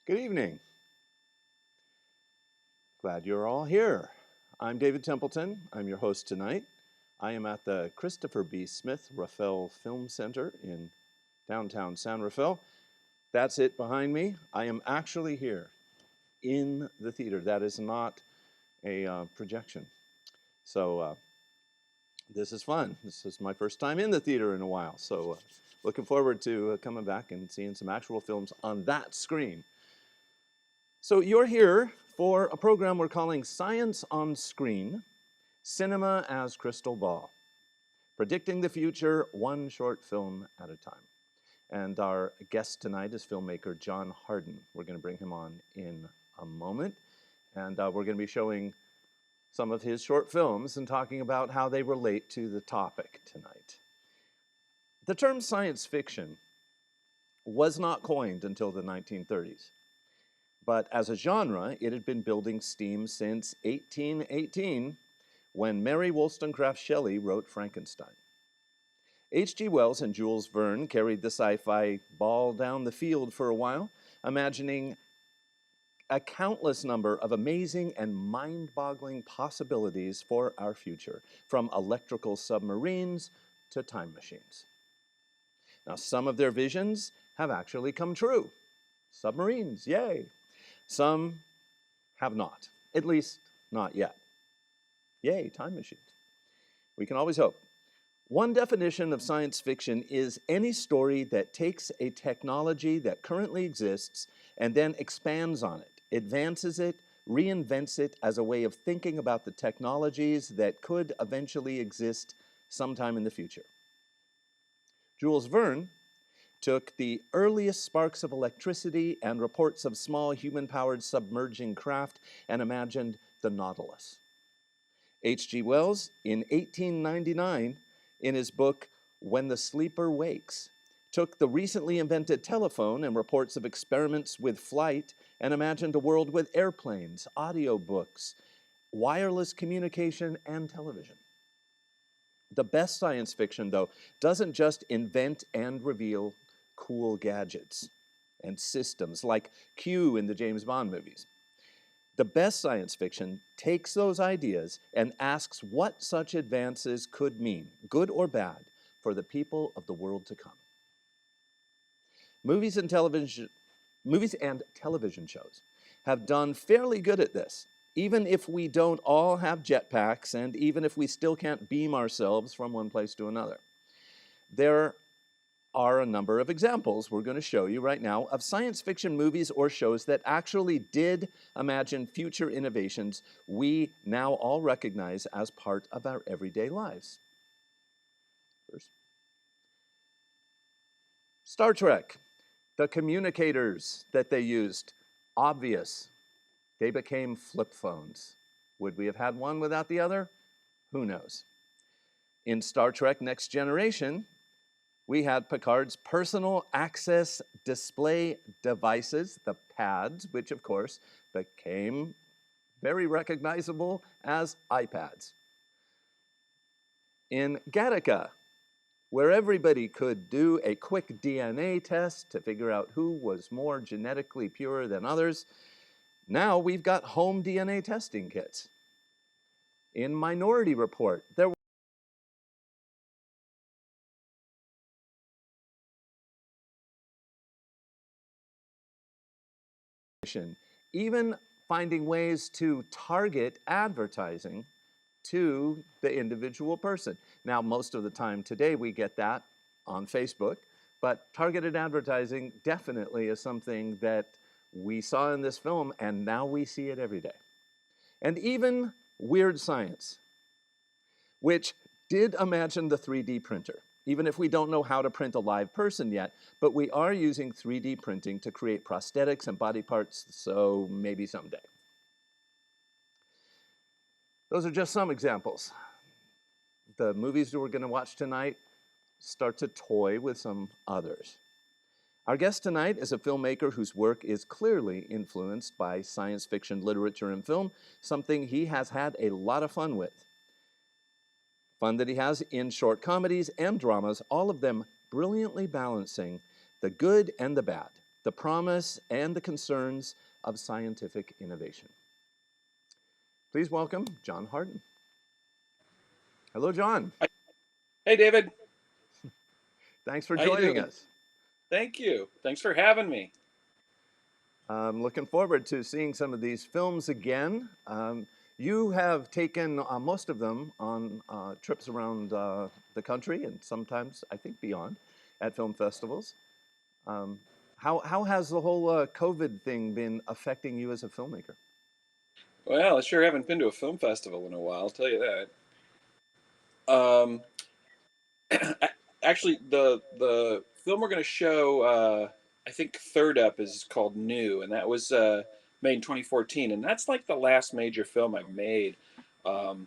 Good evening. Glad you're all here. I'm David Templeton. I'm your host tonight. I am at the Christopher B. Smith Rafael Film Center in downtown San Rafael. That's it behind me. I am actually here in the theater. That is not a projection. So this is fun. This is my first time in the theater in a while. So looking forward to coming back and seeing some actual films on that screen. So you're here for a program we're calling Science on Screen, Cinema as Crystal Ball, predicting the future one short film at a time. And our guest tonight is filmmaker John Harden. We're going to bring him on in a moment. And we're going to be showing some of his short films and talking about how they relate to the topic tonight. The term science fiction was not coined until the 1930s. But as a genre, it had been building steam since 1818, when Mary Wollstonecraft Shelley wrote Frankenstein. H.G. Wells and Jules Verne carried the sci-fi ball down the field for a while, imagining a countless number of amazing and mind-boggling possibilities for our future, from electrical submarines to time machines. Now, some of their visions have actually come true. Submarines, yay! Some have not, at least not yet. Yay, time machines. We can always hope. One definition of science fiction is any story that takes a technology that currently exists and then expands on it, advances it, reinvents it as a way of thinking about the technologies that could eventually exist sometime in the future. Jules Verne took the earliest sparks of electricity and reports of small human-powered submerging craft and imagined the Nautilus. H.G. Wells, in 1899, in his book When the Sleeper Wakes, took the recently invented telephone and reports of experiments with flight and imagined a world with airplanes, audiobooks, wireless communication, and television. The best science fiction, though, doesn't just invent and reveal cool gadgets and systems like Q in the James Bond movies. The best science fiction takes those ideas and asks what such advances could mean, good or bad, for the people of the world to come. Movies and television shows have done fairly good at this, even if we don't all have jetpacks and even if we still can't beam ourselves from one place to another. There are a number of examples we're going to show you right now of science fiction movies or shows that actually did imagine future innovations we now all recognize as part of our everyday lives. First, Star Trek. The communicators that they used, obvious. They became flip phones. Would we have had one without the other? Who knows? In Star Trek Next Generation, we had Picard's personal access display devices, the pads, which of course became very recognizable as iPads. In Gattaca, where everybody could do a quick DNA test to figure out who was more genetically pure than others, now we've got home DNA testing kits. In Minority Report, there even finding ways to target advertising to the individual person. Now, most of the time today we get that on Facebook, but targeted advertising definitely is something that we saw in this film, and now we see it every day. And even weird science, which did imagine the 3D printer, even if we don't know how to print a live person yet, but we are using 3D printing to create prosthetics and body parts, so maybe someday. Those are just some examples. The movies that we're going to watch tonight start to toy with some others. Our guest tonight is a filmmaker whose work is clearly influenced by science fiction literature and film, something he has had a lot of fun with. Fun that he has in short comedies and dramas, all of them brilliantly balancing the good and the bad, the promise and the concerns of scientific innovation. Please welcome John Harden. Hello, John. Hi. Hey, David. Thanks for How you joining doing? us. Thank you. Thanks for having me. I'm looking forward to seeing some of these films again. You have taken most of them on trips around the country and sometimes, I think, beyond at film festivals. How has the whole COVID thing been affecting you as a filmmaker? Well, I sure haven't been to a film festival in a while, I'll tell you that. Um, Actually, the film we're going to show, I think third up is called New, and that was made in 2014, and that's like the last major film I've made.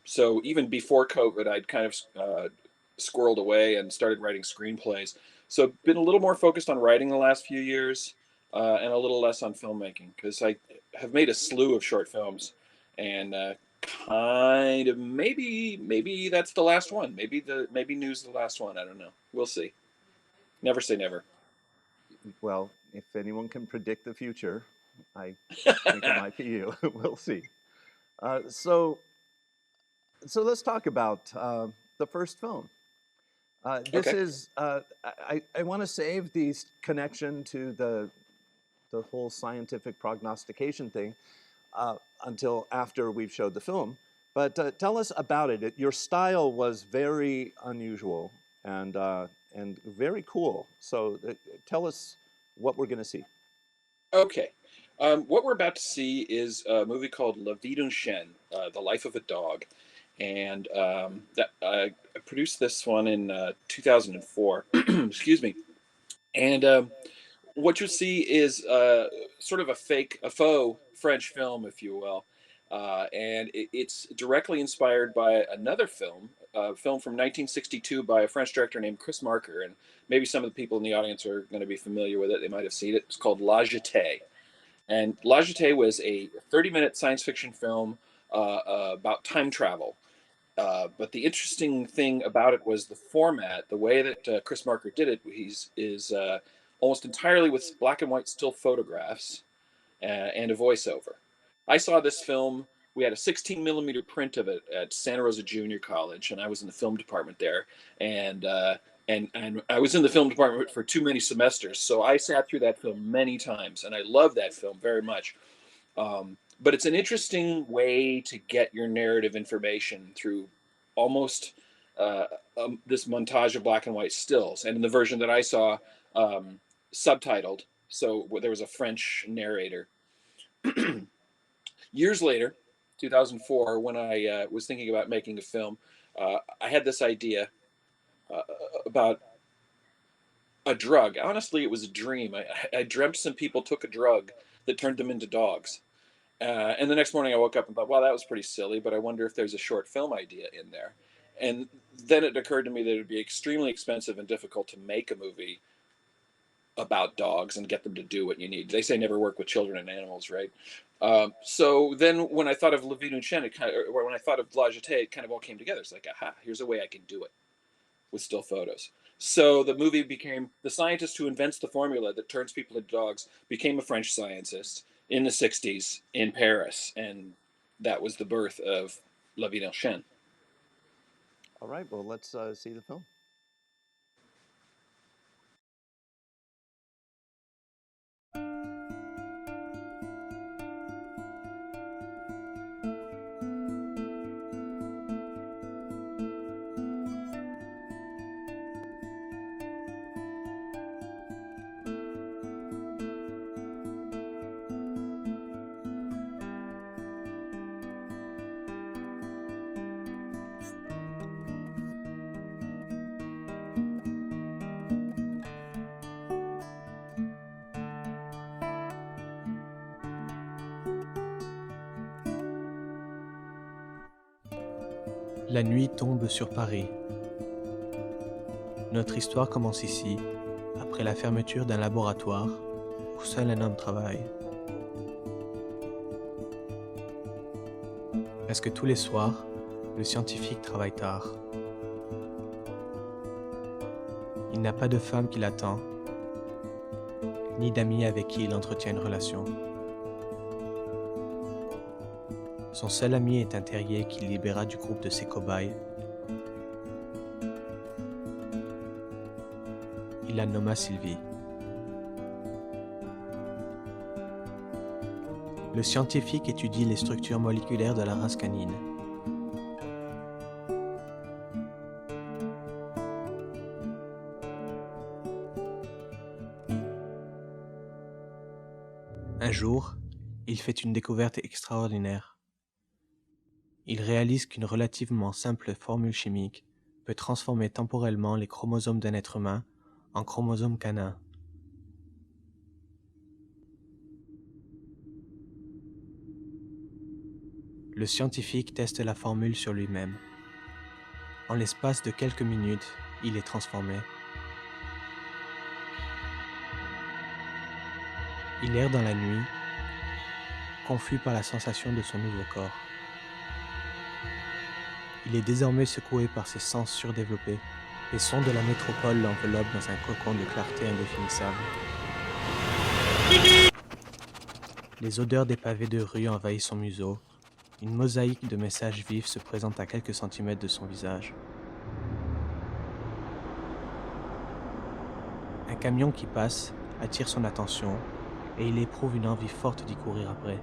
So even before COVID, I'd kind of squirreled away and started writing screenplays. So been a little more focused on writing the last few years, and a little less on filmmaking because I have made a slew of short films, and kind of maybe that's the last one. Maybe New's the last one. I don't know. We'll see. Never say never. Well, if anyone can predict the future, I think it might be you. We'll see. Uh, so, so let's talk about the first film. This Okay. is, I want to save the connection to the whole scientific prognostication thing until after we've showed the film. But tell us about it. Your style was very unusual and very cool. So tell us what we're going to see. Okay. What we're about to see is a movie called Vie D'un Chien, The Life of a Dog. And that I produced this one in 2004. Excuse me. And what you see is sort of a faux French film, if you will. And it's directly inspired by another film, a film from 1962 by a French director named Chris Marker. And maybe some of the people in the audience are going to be familiar with it. They might have seen it. It's called La Jetée. And La Jetée was a 30-minute science fiction film about time travel. But the interesting thing about it was the format, the way that Chris Marker did it. Is almost entirely with black and white still photographs and a voiceover. I saw this film. We had a 16 millimeter print of it at Santa Rosa Junior College, and I was in the film department there. And and I was in the film department for too many semesters, so I sat through that film many times, and I love that film very much. But it's an interesting way to get your narrative information through almost uh, this montage of black and white stills. And in the version that I saw, um, subtitled, so there was a French narrator. Years later, 2004, when I was thinking about making a film, I had this idea uh, about a drug. Honestly, it was a dream. I dreamt some people took a drug that turned them into dogs. And the next morning I woke up and thought, well, that was pretty silly, but I wonder if there's a short film idea in there. And then it occurred to me that it would be extremely expensive and difficult to make a movie about dogs and get them to do what you need. They say never work with children and animals, right? So then when I thought of La Vie D'un Chien, or when I thought of La Jetée, it kind of all came together. It's like, aha, here's a way I can do it with still photos. So the movie became the scientist who invents the formula that turns people into dogs became a French scientist in the 60s in Paris. And that was the birth of La Vie D'un Chien. All right, well, let's see the film. La nuit tombe sur Paris. Notre histoire commence ici, après la fermeture d'un laboratoire où seul un homme travaille. Presque tous les soirs, le scientifique travaille tard. Il n'a pas de femme qui l'attend. ni d'amis avec qui il entretient une relation. Son seul ami est un terrier qu'il libéra du groupe de ses cobayes. Il la nomma Sylvie. Le scientifique étudie les structures moléculaires de la race canine. Un jour, il fait une découverte extraordinaire. Il réalise qu'une relativement simple formule chimique peut transformer temporellement les chromosomes d'un être humain en chromosomes canins. Le scientifique teste la formule sur lui-même. En l'espace de quelques minutes, il est transformé. Il erre dans la nuit, confus par la sensation de son nouveau corps. Il est désormais secoué par ses sens surdéveloppés. Les sons de la métropole l'enveloppent dans un cocon de clarté indéfinissable. Les odeurs des pavés de rue envahissent son museau. Une mosaïque de messages vifs se présente à quelques centimètres de son visage. Un camion qui passe attire son attention et il éprouve une envie forte d'y courir après.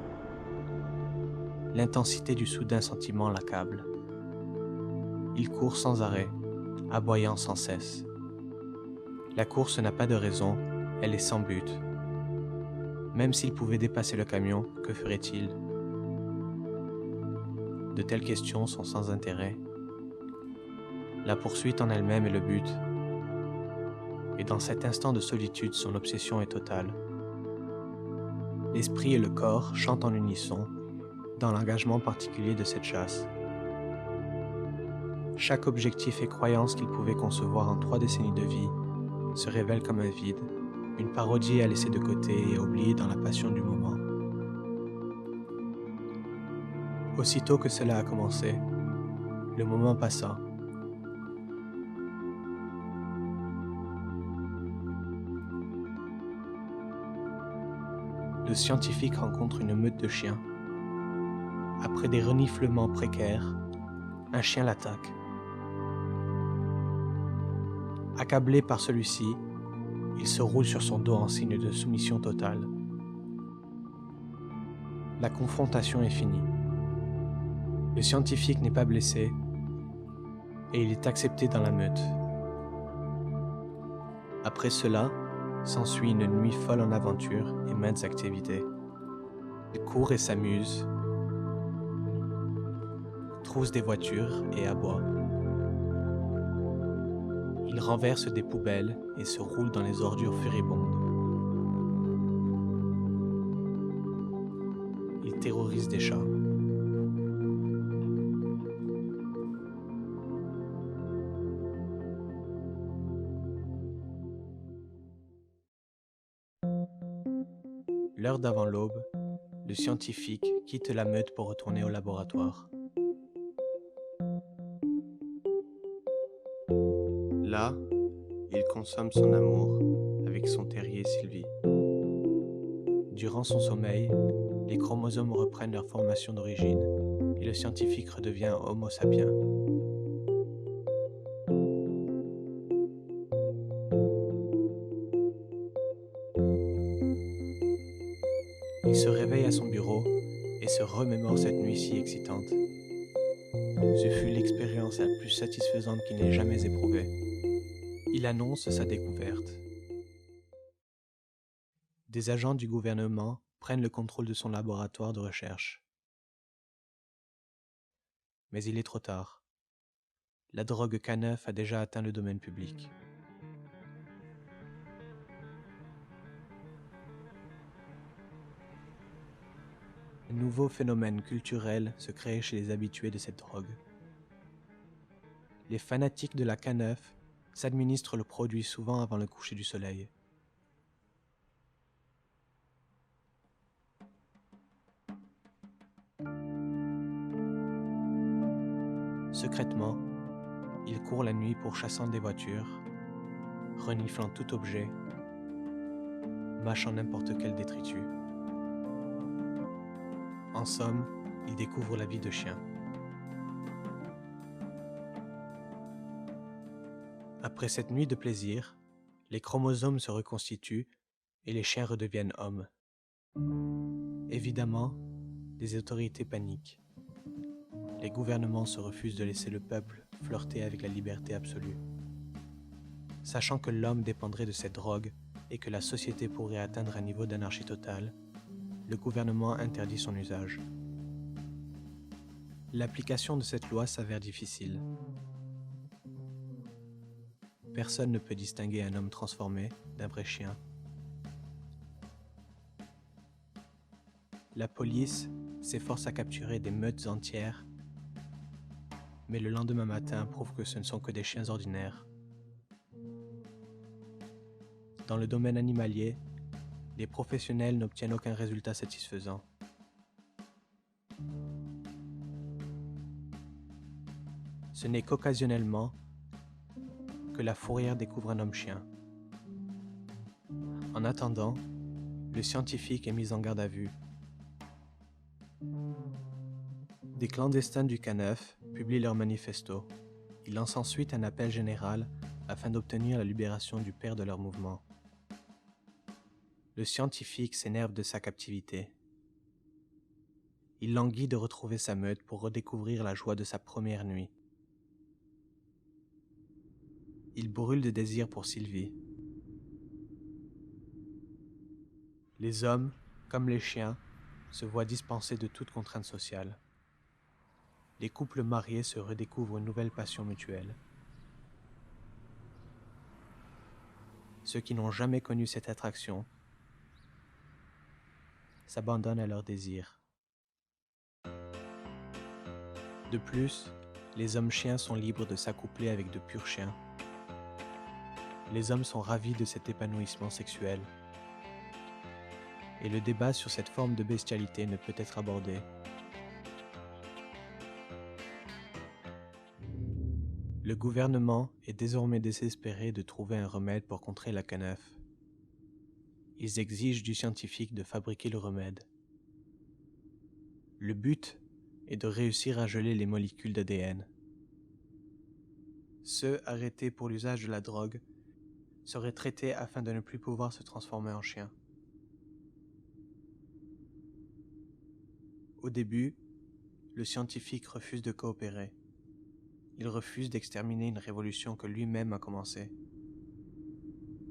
L'intensité du soudain sentiment l'accable. Il court sans arrêt, aboyant sans cesse. La course n'a pas de raison, elle est sans but. Même s'il pouvait dépasser le camion, que ferait-il ? De telles questions sont sans intérêt. La poursuite en elle-même est le but. Et dans cet instant de solitude, son obsession est totale. L'esprit et le corps chantent en unisson dans l'engagement particulier de cette chasse. Chaque objectif et croyance qu'il pouvait concevoir en 3 décennies de vie se révèle comme un vide, une parodie à laisser de côté et oublier dans la passion du moment. Aussitôt que cela a commencé, le moment passa. Le scientifique rencontre une meute de chiens. Après des reniflements précaires, un chien l'attaque. Accablé par celui-ci, il se roule sur son dos en signe de soumission totale. La confrontation est finie. Le scientifique n'est pas blessé et il est accepté dans la meute. Après cela, s'ensuit une nuit folle en aventures et maintes activités. Il court et s'amuse, trousse des voitures et aboie. Il renverse des poubelles et se roule dans les ordures furibondes. Il terrorise des chats. L'heure d'avant l'aube, le scientifique quitte la meute pour retourner au laboratoire. Là, il consomme son amour avec son terrier Sylvie. Durant son sommeil, les chromosomes reprennent leur formation d'origine et le scientifique redevient Homo sapiens. Il se réveille à son bureau et se remémore cette nuit si excitante. Ce fut l'expérience la plus satisfaisante qu'il n'ait jamais éprouvée. Il annonce sa découverte. Des agents du gouvernement prennent le contrôle de son laboratoire de recherche. Mais il est trop tard. La drogue K9 a déjà atteint le domaine public. Un nouveau phénomène culturel se crée chez les habitués de cette drogue. Les fanatiques de la K9 s'administrent le produit souvent avant le coucher du soleil. Secrètement, ils courent la nuit pourchassant des voitures, reniflant tout objet, mâchant n'importe quel détritus. En somme, il découvre la vie de chien. Après cette nuit de plaisir, les chromosomes se reconstituent et les chiens redeviennent hommes. Évidemment, les autorités paniquent. Les gouvernements se refusent de laisser le peuple flirter avec la liberté absolue. Sachant que l'homme dépendrait de cette drogue et que la société pourrait atteindre un niveau d'anarchie totale, le gouvernement interdit son usage. L'application de cette loi s'avère difficile. Personne ne peut distinguer un homme transformé d'un vrai chien. La police s'efforce à capturer des meutes entières, mais le lendemain matin prouve que ce ne sont que des chiens ordinaires. Dans le domaine animalier, les professionnels n'obtiennent aucun résultat satisfaisant. Ce n'est qu'occasionnellement que la fourrière découvre un homme-chien. En attendant, le scientifique est mis en garde à vue. Des clandestins du K9 publient leur manifesto. Ils lancent ensuite un appel général afin d'obtenir la libération du père de leur mouvement. Le scientifique s'énerve de sa captivité. Il languit de retrouver sa meute pour redécouvrir la joie de sa première nuit. Il brûle de désir pour Sylvie. Les hommes, comme les chiens, se voient dispensés de toute contrainte sociale. Les couples mariés se redécouvrent une nouvelle passion mutuelle. Ceux qui n'ont jamais connu cette attraction s'abandonnent à leur désir. De plus, les hommes-chiens sont libres de s'accoupler avec de purs chiens. Les hommes sont ravis de cet épanouissement sexuel. Et le débat sur cette forme de bestialité ne peut être abordé. Le gouvernement est désormais désespéré de trouver un remède pour contrer la K9. Ils exigent du scientifique de fabriquer le remède. Le but est de réussir à geler les molécules d'ADN. Ceux arrêtés pour l'usage de la drogue seraient traités afin de ne plus pouvoir se transformer en chien. Au début, le scientifique refuse de coopérer. Il refuse d'exterminer une révolution que lui-même a commencée.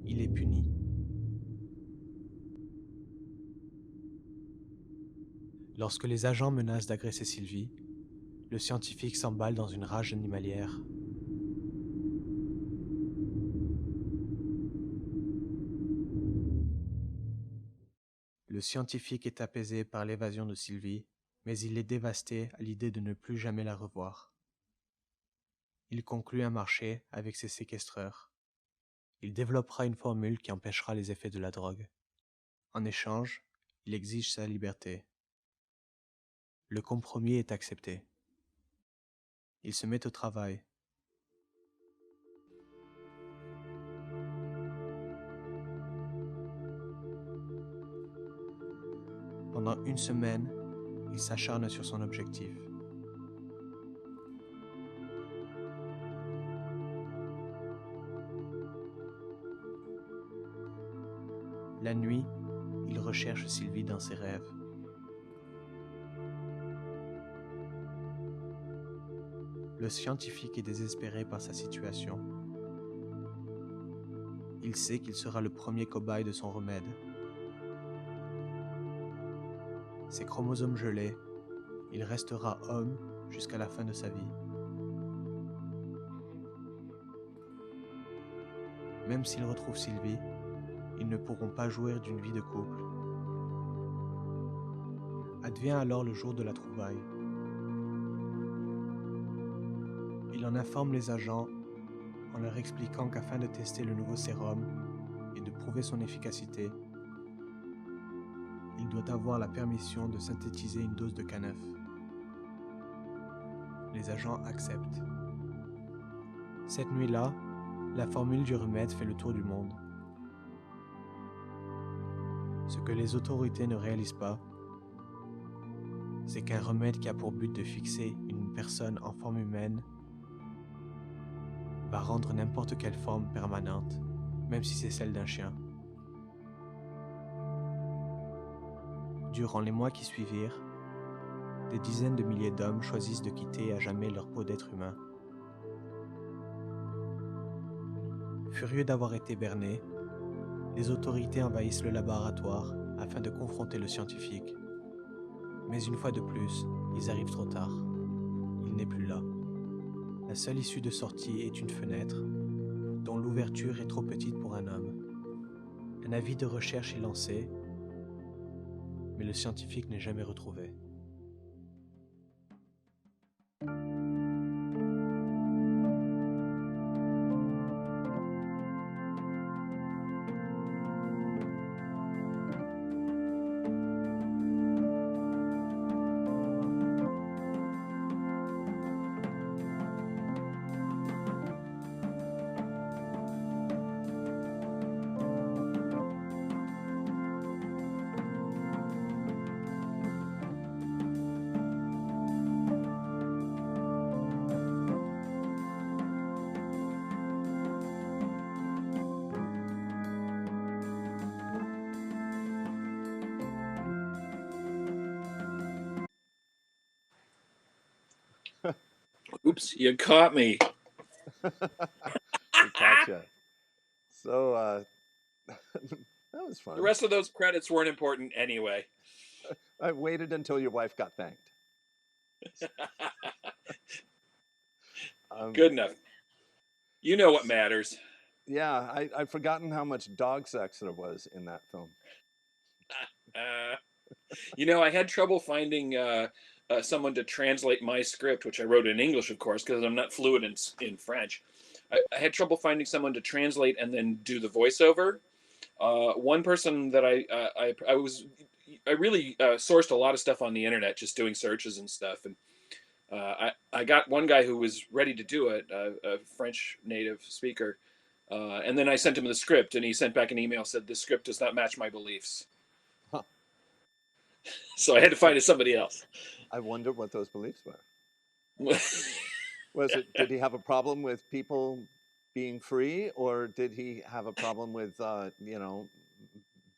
Il est puni. Lorsque les agents menacent d'agresser Sylvie, le scientifique s'emballe dans une rage animalière. Le scientifique est apaisé par l'évasion de Sylvie, mais il est dévasté à l'idée de ne plus jamais la revoir. Il conclut un marché avec ses séquestreurs. Il développera une formule qui empêchera les effets de la drogue. En échange, il exige sa liberté. Le compromis est accepté. Il se met au travail. Pendant une semaine, il s'acharne sur son objectif. La nuit, il recherche Sylvie dans ses rêves. Le scientifique est désespéré par sa situation. Il sait qu'il sera le premier cobaye de son remède. Ses chromosomes gelés, il restera homme jusqu'à la fin de sa vie. Même s'il retrouve Sylvie, ils ne pourront pas jouir d'une vie de couple. Advient alors le jour de la trouvaille. Il en informe les agents en leur expliquant qu'afin de tester le nouveau sérum et de prouver son efficacité, il doit avoir la permission de synthétiser une dose de K9. Les agents acceptent. Cette nuit-là, la formule du remède fait le tour du monde. Ce que les autorités ne réalisent pas, c'est qu'un remède qui a pour but de fixer une personne en forme humaine va rendre n'importe quelle forme permanente, même si c'est celle d'un chien. Durant les mois qui suivirent, des dizaines de milliers d'hommes choisissent de quitter à jamais leur peau d'être humain. Furieux d'avoir été bernés, les autorités envahissent le laboratoire afin de confronter le scientifique. Mais une fois de plus, ils arrivent trop tard. Il n'est plus là. La seule issue de sortie est une fenêtre, dont l'ouverture est trop petite pour un homme. Un avis de recherche est lancé, mais le scientifique n'est jamais retrouvé. Oops, you caught me. We caught you. So that was fun. The rest of those credits weren't important anyway. I waited until your wife got thanked. Good enough. You know what matters. Yeah, I've forgotten how much dog sex there was in that film. I had trouble finding someone to translate my script, which I wrote in English, of course, because I'm not fluent in French. I had trouble finding someone to translate and then do the voiceover. One person that I really sourced a lot of stuff on the internet, just doing searches and stuff, and I got one guy who was ready to do it, a French native speaker, and then I sent him the script, and he sent back an email, said the script does not match my beliefs. Huh. So I had to find somebody else. I wonder what those beliefs were. Did he have a problem with people being free, or did he have a problem with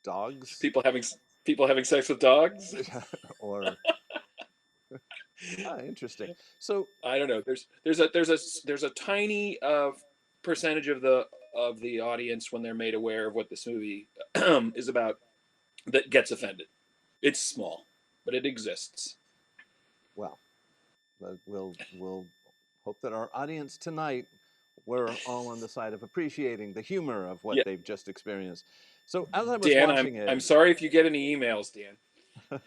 dogs? People having sex with dogs? Or interesting. So I don't know. There's a tiny percentage of the audience, when they're made aware of what this movie is about, that gets offended. It's small, but it exists. Well, we'll hope that our audience tonight, we're all on the side of appreciating the humor of what they've just experienced. So as I was watching it, I'm sorry if you get any emails, Dan.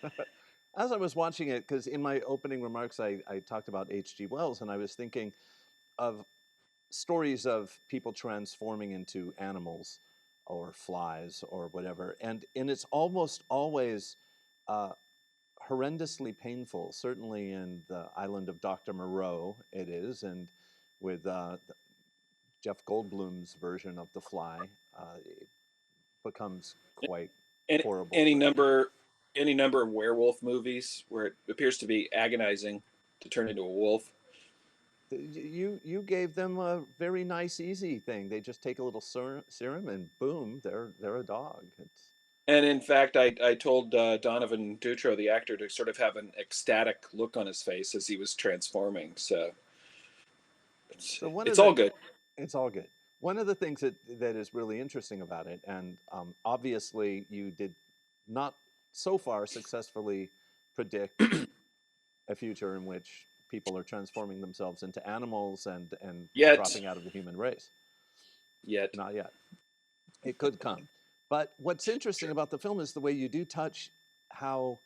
As I was watching it, because in my opening remarks I talked about H.G. Wells, and I was thinking of stories of people transforming into animals or flies or whatever, and it's almost always horrendously painful. Certainly in The Island of Dr. Moreau it is, and with Jeff Goldblum's version of The Fly, it becomes quite horrible. Any number of werewolf movies where it appears to be agonizing to turn into a wolf. You gave them a very nice, easy thing. They just take a little serum and boom, they're a dog. And in fact, I told Donovan Dutro, the actor, to sort of have an ecstatic look on his face as he was transforming. So it's all good. It's all good. One of the things that is really interesting about it, and obviously you did not so far successfully predict a future in which people are transforming themselves into animals and dropping out of the human race. Not yet. It could come. But what's interesting about the film is the way you do touch how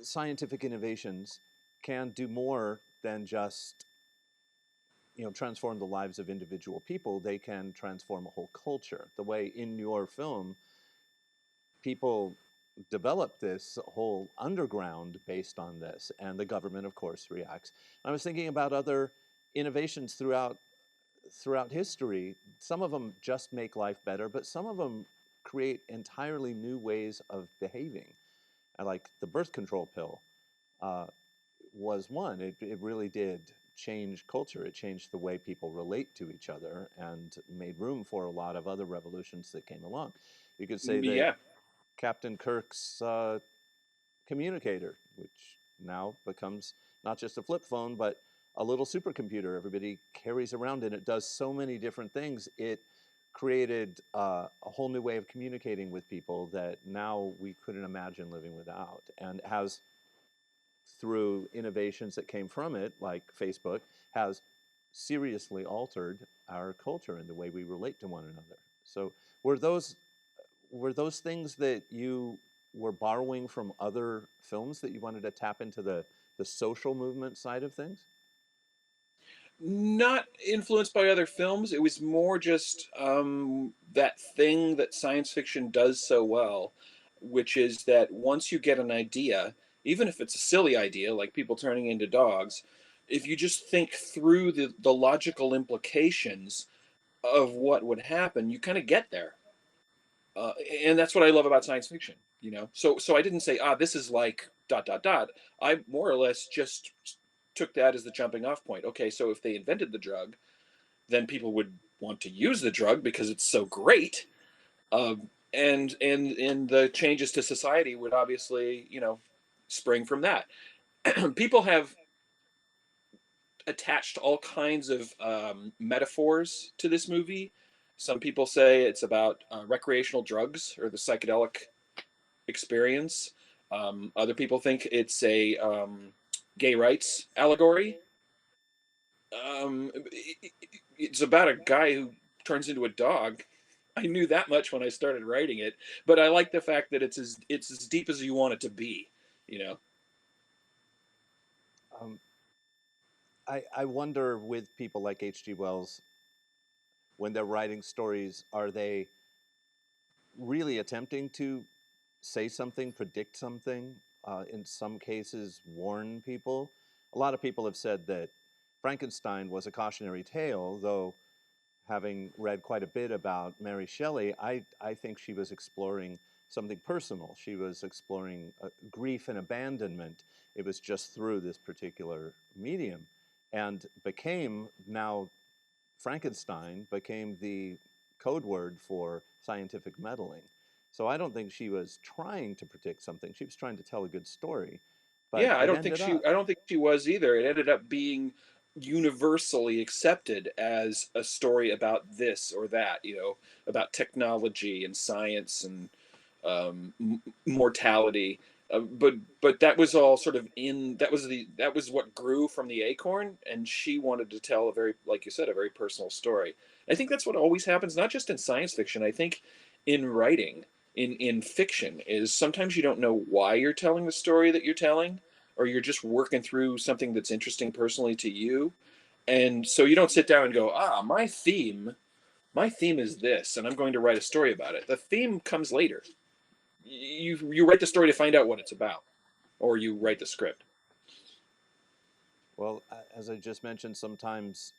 scientific innovations can do more than just transform the lives of individual people. They can transform a whole culture. The way in your film people develop this whole underground based on this, and the government, of course, reacts. I was thinking about other innovations throughout history. Some of them just make life better, but some of them create entirely new ways of behaving. And like the birth control pill was one. It really did change culture. It changed the way people relate to each other and made room for a lot of other revolutions that came along. You could say that Yeah. Captain Kirk's communicator, which now becomes not just a flip phone, but a little supercomputer everybody carries around, and it does so many different things. It created a whole new way of communicating with people that now we couldn't imagine living without, and has, through innovations that came from it, like Facebook, has seriously altered our culture and the way we relate to one another. So were those things that you were borrowing from other films that you wanted to tap into the social movement side of things? Not influenced by other films. It was more just that thing that science fiction does so well, which is that once you get an idea, even if it's a silly idea, like people turning into dogs, if you just think through the logical implications of what would happen, you kind of get there. And that's what I love about science fiction. So I didn't say, this is like dot dot dot. I more or less just took that as the jumping off point. Okay, so if they invented the drug, then people would want to use the drug because it's so great. And the changes to society would obviously, spring from that. People have attached all kinds of metaphors to this movie. Some people say it's about recreational drugs or the psychedelic experience. Other people think it's a gay rights allegory. It's about a guy who turns into a dog. I knew that much when I started writing it, but I like the fact that it's as deep as you want it to be. You know. Um, I wonder with people like H.G. Wells, when they're writing stories, are they really attempting to say something, predict something, in some cases warn people? A lot of people have said that Frankenstein was a cautionary tale, though having read quite a bit about Mary Shelley, I think she was exploring something personal. She was exploring grief and abandonment. It was just through this particular medium, and became now Frankenstein became the code word for scientific meddling. So I don't think she was trying to predict something. She was trying to tell a good story, but Yeah, it ended up. I don't think she was either. It ended up being universally accepted as a story about this or that, about technology and science and mortality. But that was all sort of that was what grew from the acorn, and she wanted to tell a very, like you said, a very personal story. I think that's what always happens, not just in science fiction. I think in writing, in fiction, is sometimes you don't know why you're telling the story that you're telling, or you're just working through something that's interesting personally to you, and so you don't sit down and go, my theme is this, and I'm going to write a story about it. The theme comes later. You write the story to find out what it's about, or you write the script. Well, as I just mentioned, sometimes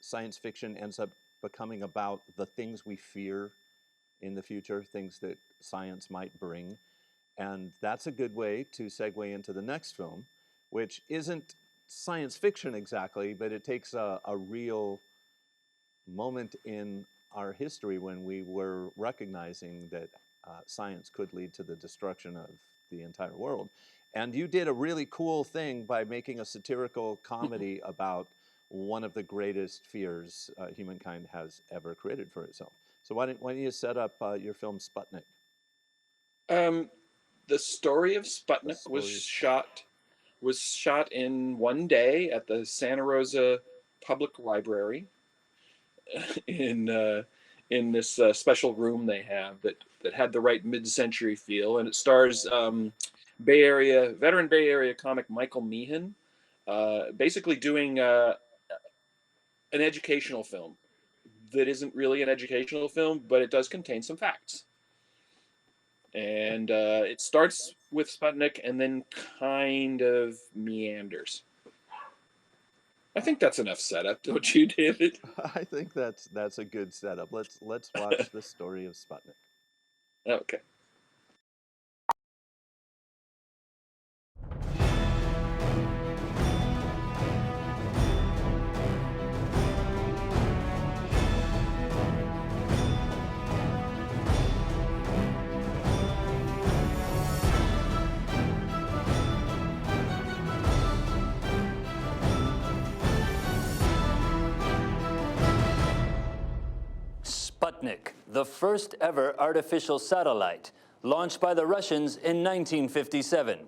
science fiction ends up becoming about the things we fear in the future, things that science might bring. And that's a good way to segue into the next film, which isn't science fiction exactly, but it takes a real moment in our history when we were recognizing that science could lead to the destruction of the entire world. And you did a really cool thing by making a satirical comedy about one of the greatest fears humankind has ever created for itself. So why don't you set up your film Sputnik? Um, the story of The Sputnik story of was shot in one day at the Santa Rosa Public Library in in this special room they have that had the right mid-century feel, and it stars veteran Bay Area comic Michael Meehan, basically doing an educational film that isn't really an educational film, but it does contain some facts. And it starts with Sputnik and then kind of meanders. I think that's enough setup, don't you, David? I think that's a good setup. Let's watch the story of Sputnik. Okay. Sputnik, the first ever artificial satellite, launched by the Russians in 1957.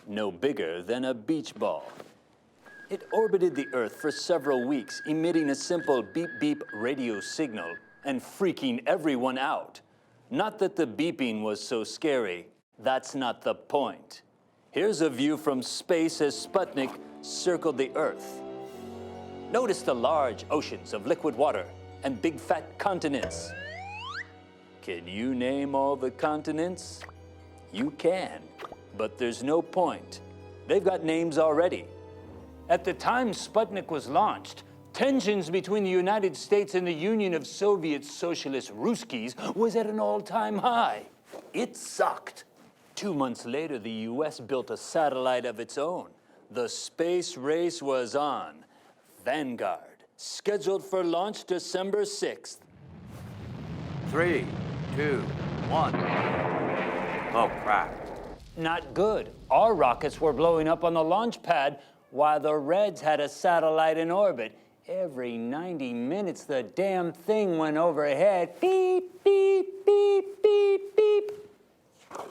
No bigger than a beach ball. It orbited the Earth for several weeks, emitting a simple beep-beep radio signal and freaking everyone out. Not that the beeping was so scary. That's not the point. Here's a view from space as Sputnik circled the Earth. Notice the large oceans of liquid water and big fat continents. Can you name all the continents? You can, but there's no point. They've got names already. At the time Sputnik was launched, tensions between the United States and the Union of Soviet Socialist Ruskies was at an all-time high. It sucked. 2 months later, the US built a satellite of its own. The space race was on. Vanguard, scheduled for launch December 6th. 3, 2, 1. Oh, crap. Not good. Our rockets were blowing up on the launch pad while the Reds had a satellite in orbit. Every 90 minutes, the damn thing went overhead. Beep, beep, beep, beep, beep.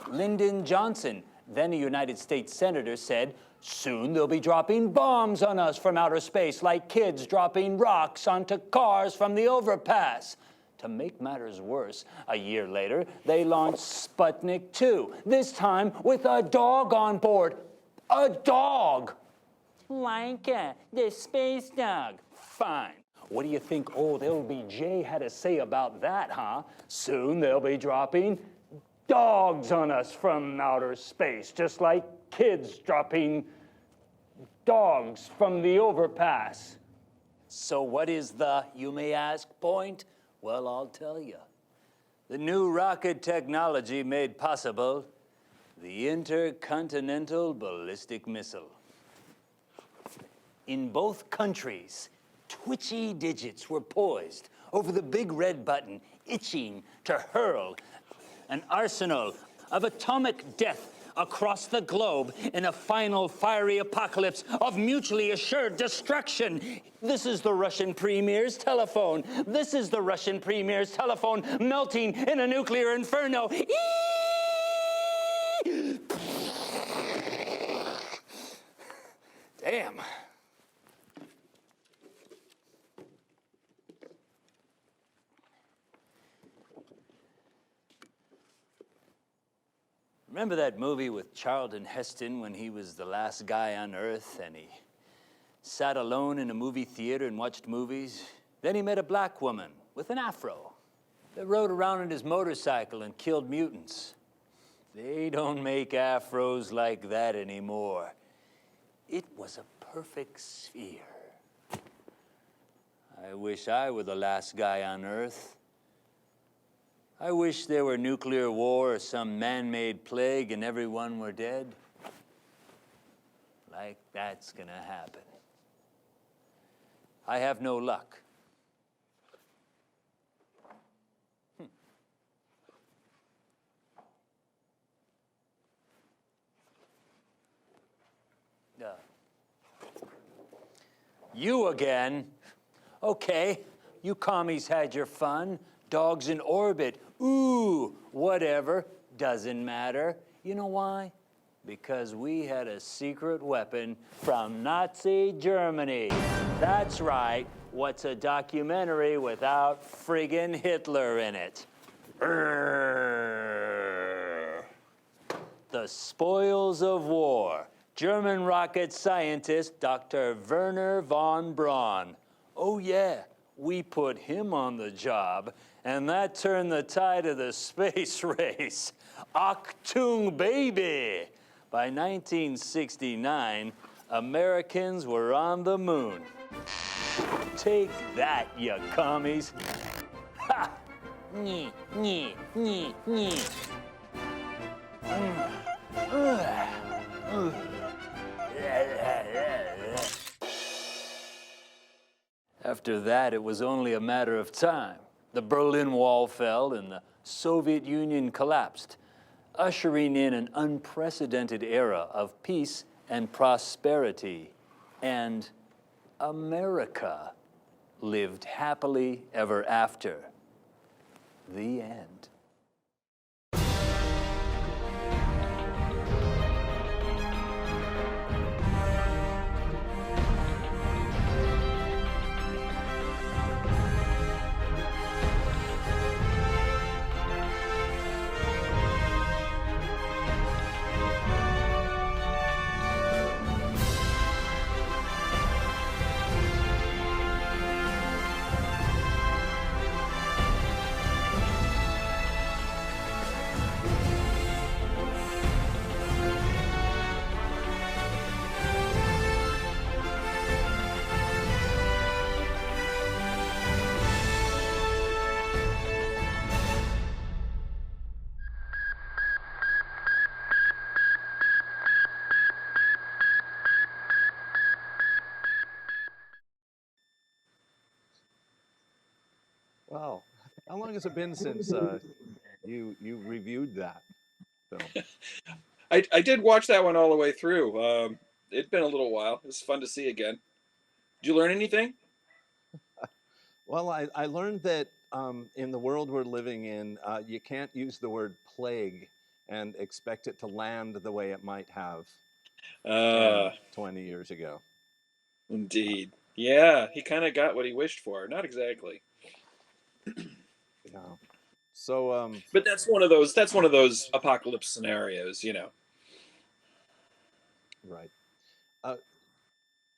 Lyndon Johnson, then a United States senator, said, "Soon they'll be dropping bombs on us from outer space like kids dropping rocks onto cars from the overpass." To make matters worse, a year later, they launched Sputnik 2, this time with a dog on board. A dog! Like the space dog. Fine. What do you think old LBJ had to say about that, huh? Soon they'll be dropping dogs on us from outer space, just like kids dropping dogs from the overpass. So what is the, you may ask, point? Well, I'll tell you. The new rocket technology made possible the intercontinental ballistic missile. In both countries, twitchy digits were poised over the big red button, itching to hurl an arsenal of atomic death across the globe in a final fiery apocalypse of mutually assured destruction. This is the Russian premier's telephone. This is the Russian premier's telephone melting in a nuclear inferno. Damn. Remember that movie with Charlton Heston when he was the last guy on Earth and he sat alone in a movie theater and watched movies? Then he met a black woman with an afro that rode around on his motorcycle and killed mutants. They don't make afros like that anymore. It was a perfect sphere. I wish I were the last guy on Earth. I wish there were nuclear war or some man-made plague and everyone were dead. Like that's gonna happen. I have no luck. You again? Okay, you commies had your fun. Dogs in orbit. Ooh, whatever. Doesn't matter. You know why? Because we had a secret weapon from Nazi Germany. That's right. What's a documentary without friggin' Hitler in it? The Spoils of War. German rocket scientist Dr. Werner von Braun. Oh yeah, we put him on the job, and that turned the tide of the space race. Achtung, baby! By 1969, Americans were on the moon. Take that, you commies. Ha! Nyeh, nyeh, nyeh, nyeh. After that, it was only a matter of time. The Berlin Wall fell and the Soviet Union collapsed, ushering in an unprecedented era of peace and prosperity. And America lived happily ever after. The end. Wow. How long has it been since you reviewed that film? I did watch that one all the way through. It'd been a little while. It was fun to see again. Did you learn anything? Well, I learned that in the world we're living in, you can't use the word plague and expect it to land the way it might have 10, Uh, 20 years ago. Indeed. Yeah, he kind of got what he wished for. Not exactly. Yeah. So, But that's one of those apocalypse scenarios, you know. right. Uh,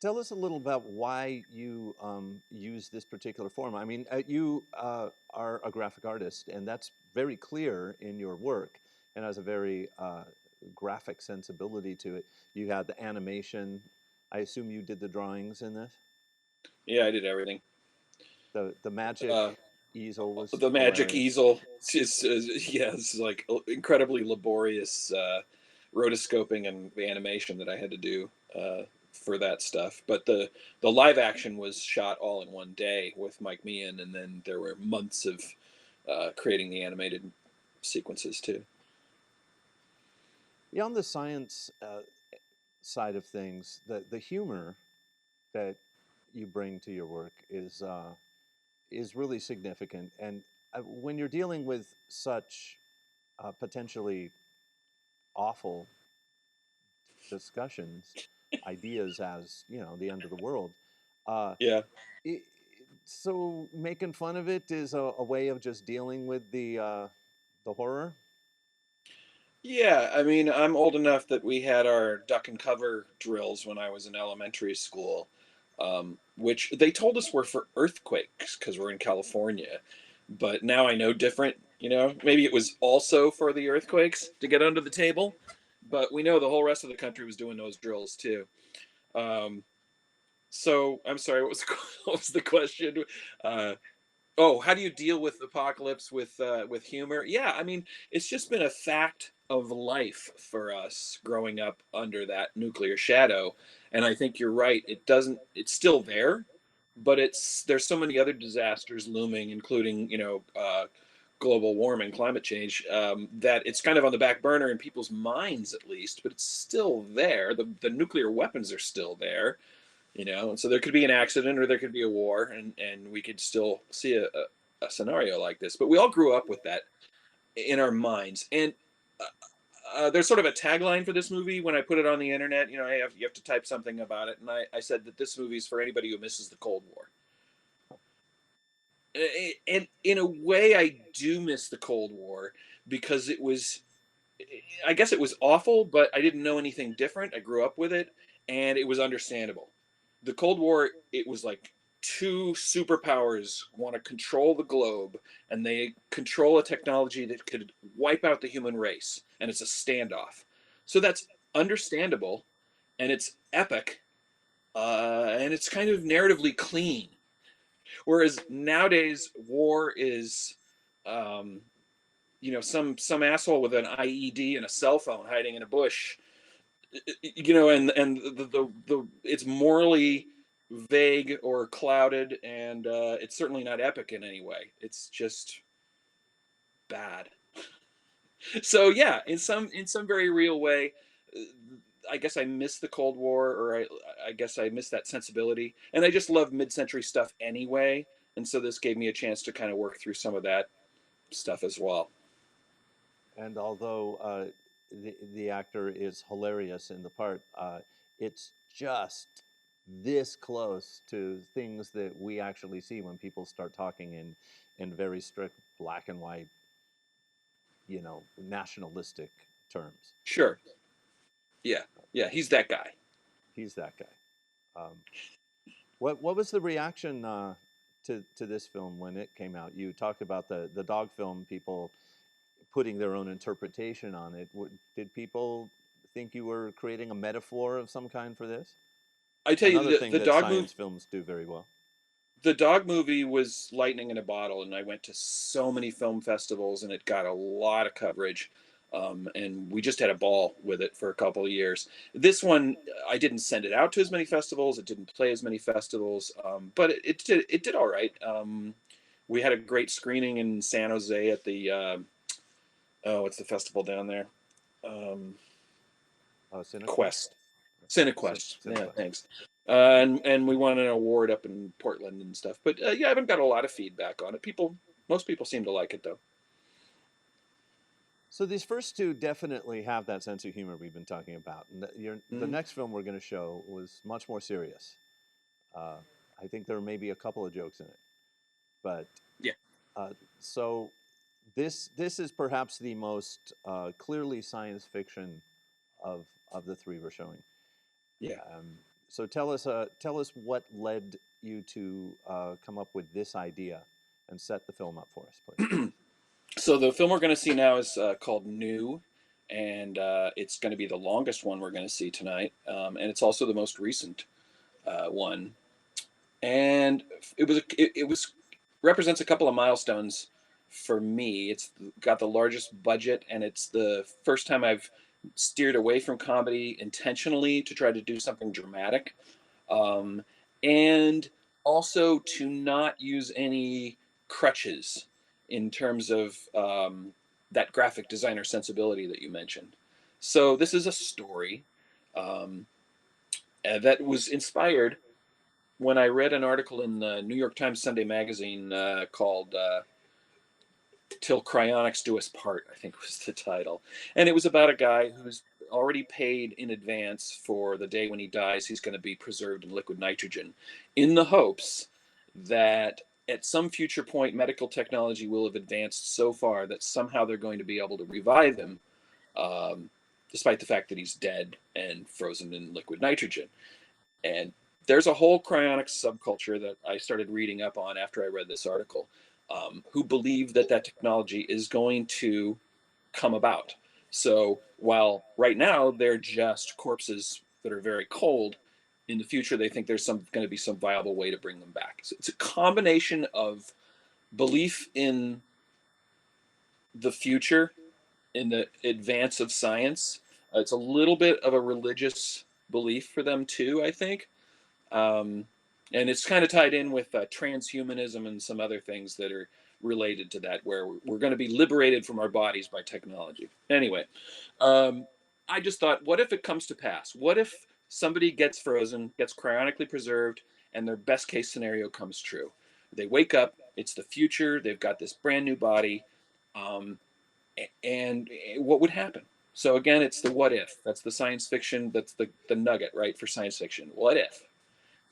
Tell us a little about why you use this particular form. I mean, you are a graphic artist, and that's very clear in your work, and has a very graphic sensibility to it. You had the animation. I assume you did the drawings in this. Yeah, I did everything. The magic Uh, easel was the magic hilarious. easel is yeah, it's like incredibly laborious rotoscoping and animation that I had to do for that stuff. But the live action was shot all in one day with Mike Meehan, and then there were months of creating the animated sequences too. Beyond the science side of things, the humor that you bring to your work is really significant. And when you're dealing with such potentially awful discussions, ideas as the end of the world, uh, Yeah. it, so making fun of it is a way of just dealing with the horror. Yeah, I mean, I'm old enough that we had our duck and cover drills when I was in elementary school, which they told us were for earthquakes because we're in California. But now I know different, you know, maybe it was also for the earthquakes to get under the table, but we know the whole rest of the country was doing those drills too. Um, so I'm sorry, what was what was the question? Uh, Oh, how do you deal with apocalypse with humor? Yeah, I mean, it's just been a fact of life for us growing up under that nuclear shadow. And I think you're right. It's still there, but there's so many other disasters looming, including, global warming, climate change, that it's kind of on the back burner in people's minds at least, but it's still there. The nuclear weapons are still there, and so there could be an accident or there could be a war, and we could still see a scenario like this, but we all grew up with that in our minds. And there's sort of a tagline for this movie. When I put it on the internet, you have to type something about it, and I said that this movie is for anybody who misses the Cold War. And in a way, I do miss the Cold War because I guess it was awful, but I didn't know anything different. I grew up with it, and it was understandable. The Cold War, it was like two superpowers want to control the globe, and they control a technology that could wipe out the human race, and it's a standoff. So that's understandable, and it's epic, and it's kind of narratively clean. Whereas nowadays, war is some asshole with an IED and a cell phone hiding in a bush, and the it's morally vague or clouded, and it's certainly not epic in any way. It's just bad. So yeah, in some very real way, uh, I guess I miss the Cold War, or I guess I miss that sensibility, and I just love mid-century stuff anyway. And so this gave me a chance to kind of work through some of that stuff as well. And although the actor is hilarious in the part, it's just this close to things that we actually see when people start talking in very strict black and white, nationalistic terms. Sure. Yeah, he's that guy. He's that guy. What was the reaction to this film when it came out? You talked about the dog film, people putting their own interpretation on it. Did people think you were creating a metaphor of some kind for this? I tell you, Another thing the that dog science films do very well. the dog movie was lightning in a bottle, and I went to so many film festivals, and it got a lot of coverage. And we just had a ball with it for a couple of years. This one, I didn't send it out to as many festivals. It didn't play as many festivals, but it did all right. We had a great screening in San Jose at the what's the festival down there? Um, Quest. Cinequest. Yeah, Cinequest. thanks. And we won an award up in Portland and stuff. But yeah, I haven't got a lot of feedback on it. Most people seem to like it though. So these first two definitely have that sense of humor we've been talking about. And the next film we're going to show was much more serious. I think there may be a couple of jokes in it, but Yeah. So this is perhaps the most clearly science fiction of the three we're showing. Yeah. So tell us what led you to come up with this idea and set the film up for us, please. So the film we're going to see now is called New, and it's going to be the longest one we're going to see tonight, and it's also the most recent one. And it was represents a couple of milestones for me. It's got the largest budget, and it's the first time I've steered away from comedy intentionally to try to do something dramatic, um, and also to not use any crutches in terms of that graphic designer sensibility that you mentioned. So this is a story um, that was inspired when I read an article in the New York Times Sunday Magazine called "Till Cryonics Do Us Part," I think was the title, and it was about a guy who's already paid in advance for the day when he dies. He's going to be preserved in liquid nitrogen, in the hopes that at some future point medical technology will have advanced so far that somehow they're going to be able to revive him, um, despite the fact that he's dead and frozen in liquid nitrogen. And there's a whole cryonics subculture that I started reading up on after I read this article, who believe that technology is going to come about. So while right now they're just corpses that are very cold, in the future they think there's going to be some viable way to bring them back. So it's a combination of belief in the future, in the advance of science. It's a little bit of a religious belief for them too, I think. Um, and it's kind of tied in with transhumanism and some other things that are related to that, where we're going to be liberated from our bodies by technology. Anyway, um, I just thought, what if it comes to pass? What if somebody gets frozen, gets cryogenically preserved, and their best case scenario comes true? They wake up, it's the future, they've got this brand new body, um, and what would happen? So again, it's the what if. That's the science fiction, that's the nugget, right, for science fiction. What if?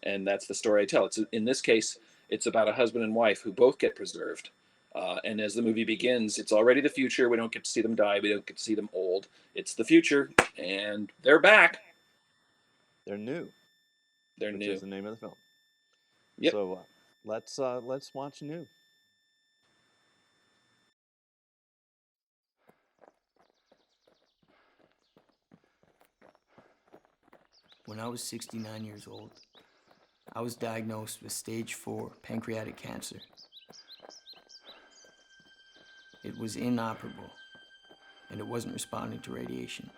And that's the story I tell. It's in this case, it's about a husband and wife who both get preserved. And as the movie begins, it's already the future. We don't get to see them die. We don't get to see them old. It's the future, and they're back. They're new. They're which new. is the name of the film. Yep. So let's watch New. When I was 69 years old, I was diagnosed with stage 4 pancreatic cancer. It was inoperable, and it wasn't responding to radiation.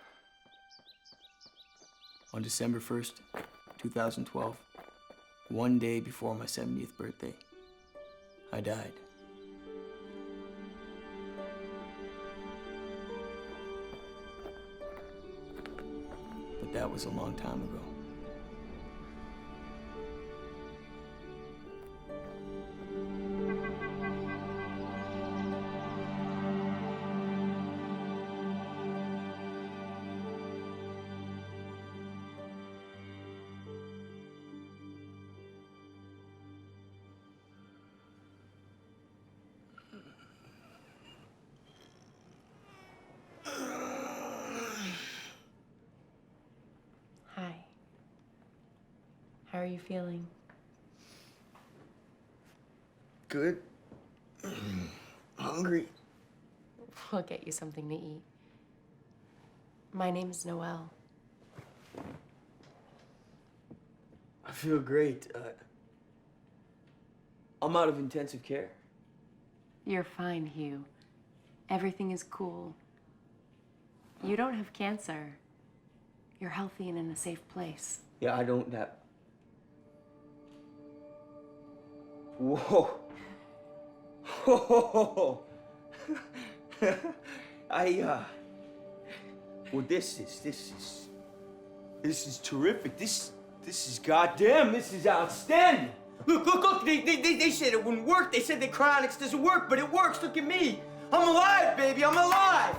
On December 1st, 2012, one day before my 70th birthday, I died. But that was a long time ago. Hi. How are you feeling? Good. Hungry. We'll get you something to eat. My name's Noelle. I feel great. I'm out of intensive care. You're fine, Hugh. Everything is cool. You don't have cancer. You're healthy and in a safe place. Yeah, I don't have... Whoa. Whoa. Well, this is terrific. This is goddamn, this is outstanding. Look, they said it wouldn't work. They said that cryonics doesn't work, but it works. Look at me. I'm alive, baby, I'm alive.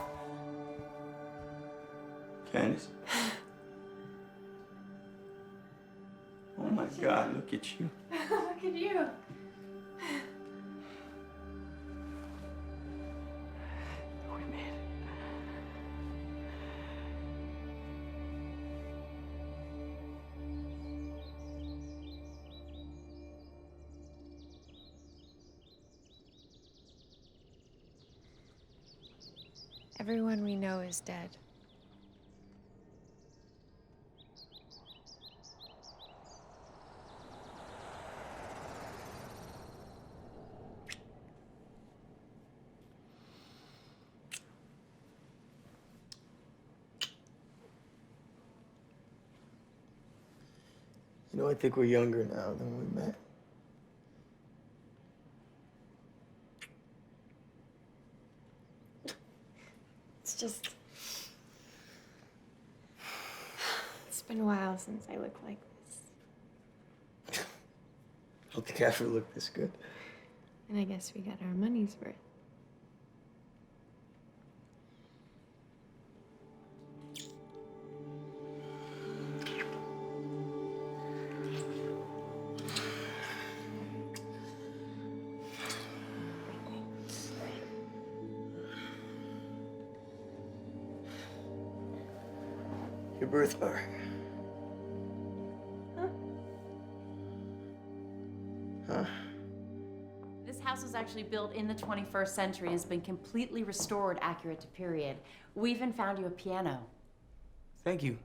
Candace? Oh my God, look at you. Look at you. We made it. Everyone we know is dead. You know, I think we're younger now than we met. It's just... It's been a while since I looked like this. I don't think I ever looked this good. And I guess we got our money's worth. Your birthmark. Huh? This house was actually built in the 21st century and has been completely restored accurate to period. We even found you a piano. Thank you.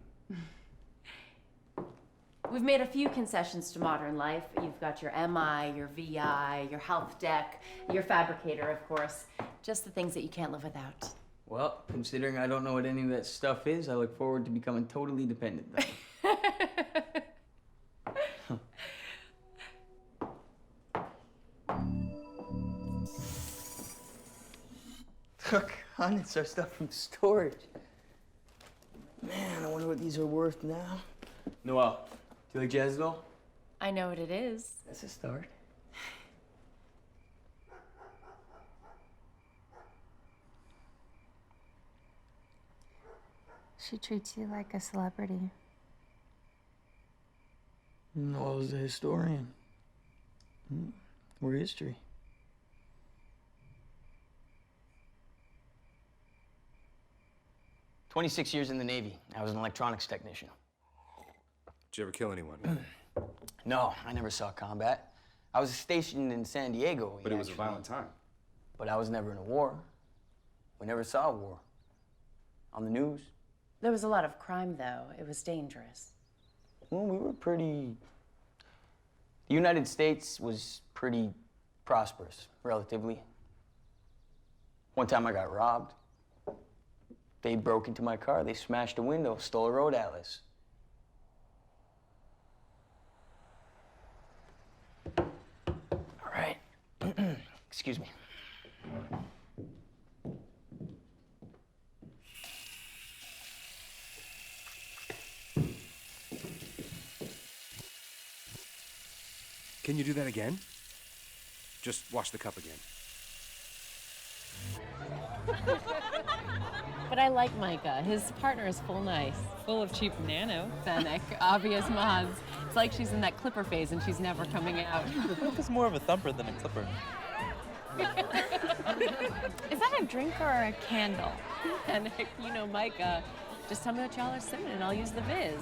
We've made a few concessions to modern life. You've got your MI, your VI, your health deck, your fabricator, of course. Just the things that you can't live without. Well, considering I don't know what any of that stuff is, I look forward to becoming totally dependent then. Look, hon, it's our stuff from storage. Man, I wonder what these are worth now. Noelle, do you like jazz doll? I know what it is. That's a start. She treats you like a celebrity. Noelle's a historian. We're history. "26 years in the Navy. I was an electronics technician. Did you ever kill anyone? No, I never saw combat. I was stationed in San Diego. But it was a violent time. But I was never in a war. We never saw a war. On the news. There was a lot of crime, though. It was dangerous. Well, we were pretty... The United States was pretty prosperous, relatively. One time I got robbed. They broke into my car, they smashed a window, stole a road atlas. All right. Excuse me. Can you do that again? Just wash the cup again. But I like Micah. His partner is full nice. Full of cheap nano. Authentic, obvious mods. It's like she's in that clipper phase and she's never coming out. The book is more of a thumper than a clipper. Is that a drink or a candle? And you know, Micah, just tell me what y'all are sipping and I'll use the viz.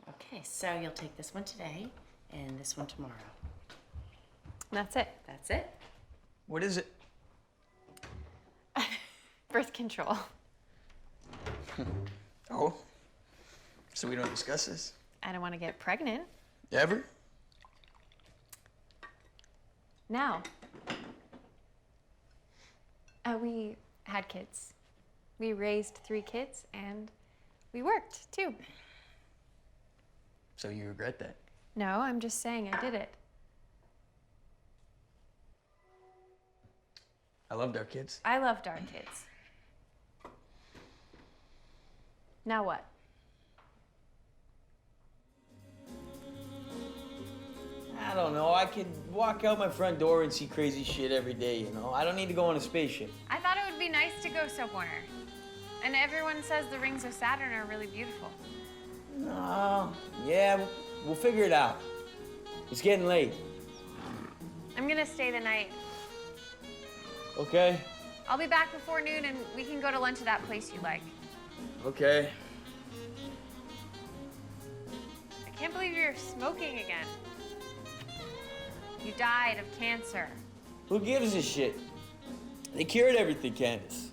Okay, so you'll take this one today and this one tomorrow. That's it. That's it. What is it? Birth control. Oh? So we don't discuss this? I don't want to get pregnant. Ever? Now. We had kids. We raised 3 kids and we worked too. So you regret that? No, I'm just saying I did it. I loved our kids. I loved our kids. Now what? I don't know. I could walk out my front door and see crazy shit every day, you know? I don't need to go on a spaceship. I thought it would be nice to go somewhere. And everyone says the rings of Saturn are really beautiful. No. Yeah, we'll figure it out. It's getting late. I'm gonna stay the night. Okay? I'll be back before noon and we can go to lunch at that place you like. Okay. I can't believe you're smoking again. You died of cancer. Who gives a shit? They cured everything, Candace.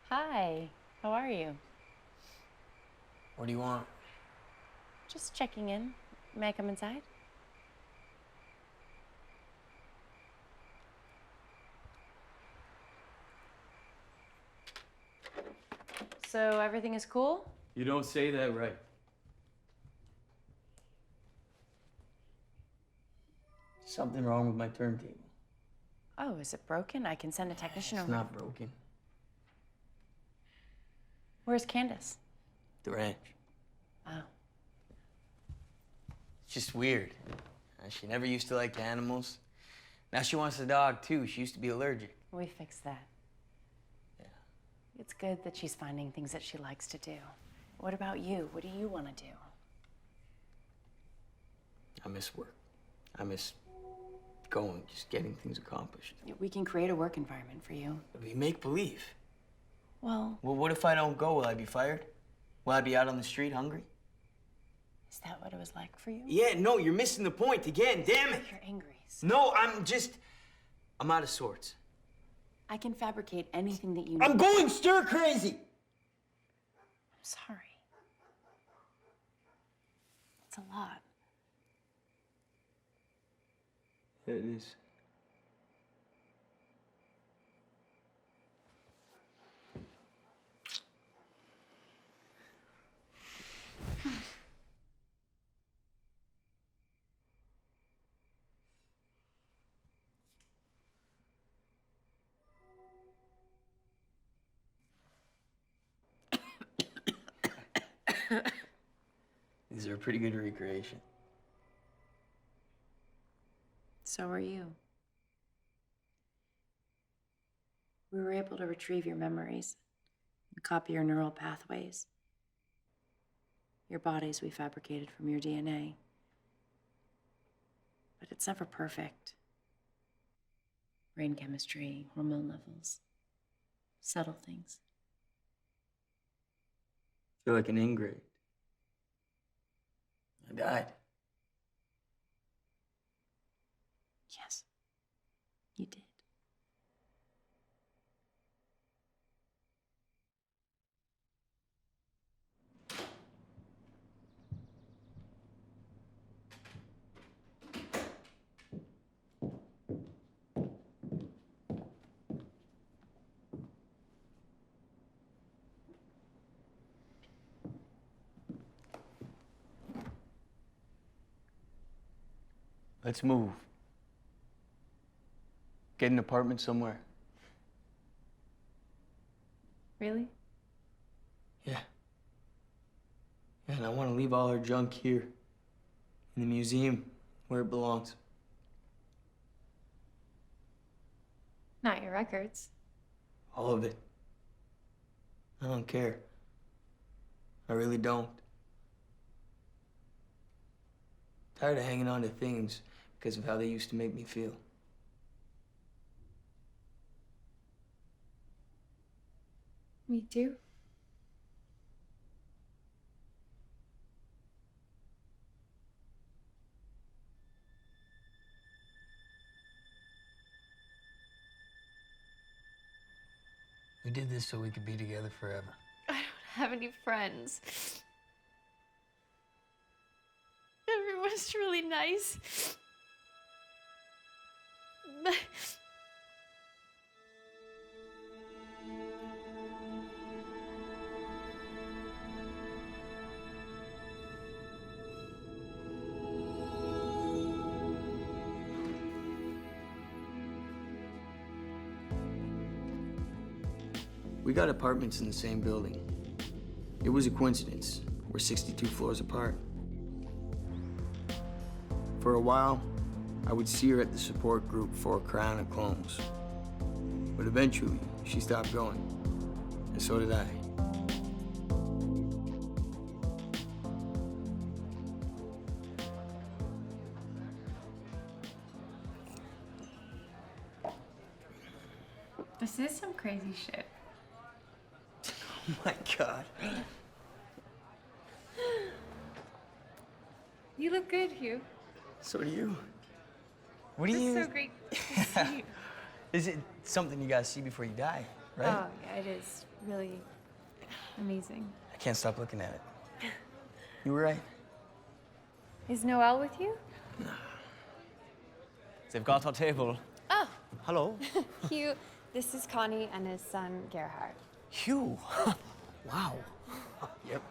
Hi, how are you? What do you want? Just checking in. May I come inside? So everything is cool? You don't say that right. Something wrong with my turntable. Oh, is it broken? I can send a technician It's over. not broken. Where's Candace? The ranch. Oh. It's just weird. She never used to like animals. Now she wants a dog too. She used to be allergic. We fixed that. Yeah. It's good that she's finding things that she likes to do. What about you? What do you want to do? I miss work. I miss going, just getting things accomplished. We can create a work environment for you. We make believe. Well, Well, what if I don't go? Will I be fired? Will I be out on the street hungry? is that what it was like for you? Yeah, no, you're missing the point again. Damn it. You're angry. No, I'm out of sorts. I can fabricate anything that you need. I'm going stir crazy. I'm sorry. It's a lot. It is. These are a pretty good recreation. So are you. We were able to retrieve your memories and copy your neural pathways. Your bodies we fabricated from your DNA. But it's never perfect. Brain chemistry, hormone levels, subtle things. I feel like an ingrate. I died. Yes, you did. Let's move. Get an apartment somewhere. Really? Yeah. Yeah, and I want to leave all our junk here. In the museum, where it belongs. Not your records. All of it. I don't care. I really don't. Tired of hanging on to things because of how they used to make me feel. Me too. We did this so we could be together forever. I don't have any friends. Everyone's really nice. We got apartments in the same building. It was a coincidence. We're 62 floors apart. For a while, I would see her at the support group for a crown of clones. But eventually, she stopped going. And so did I. This is some crazy shit. Oh my God. You look good, Hugh. So do you. What do It's you... so great to see you. Is it something you gotta see before you die, right? Oh, yeah, it is really amazing. I can't stop looking at it. You were right. Is Noelle with you? They've got our table. Oh, Hello. Hugh, this is Connie and his son, Gerhard. Hugh. Wow. Yep.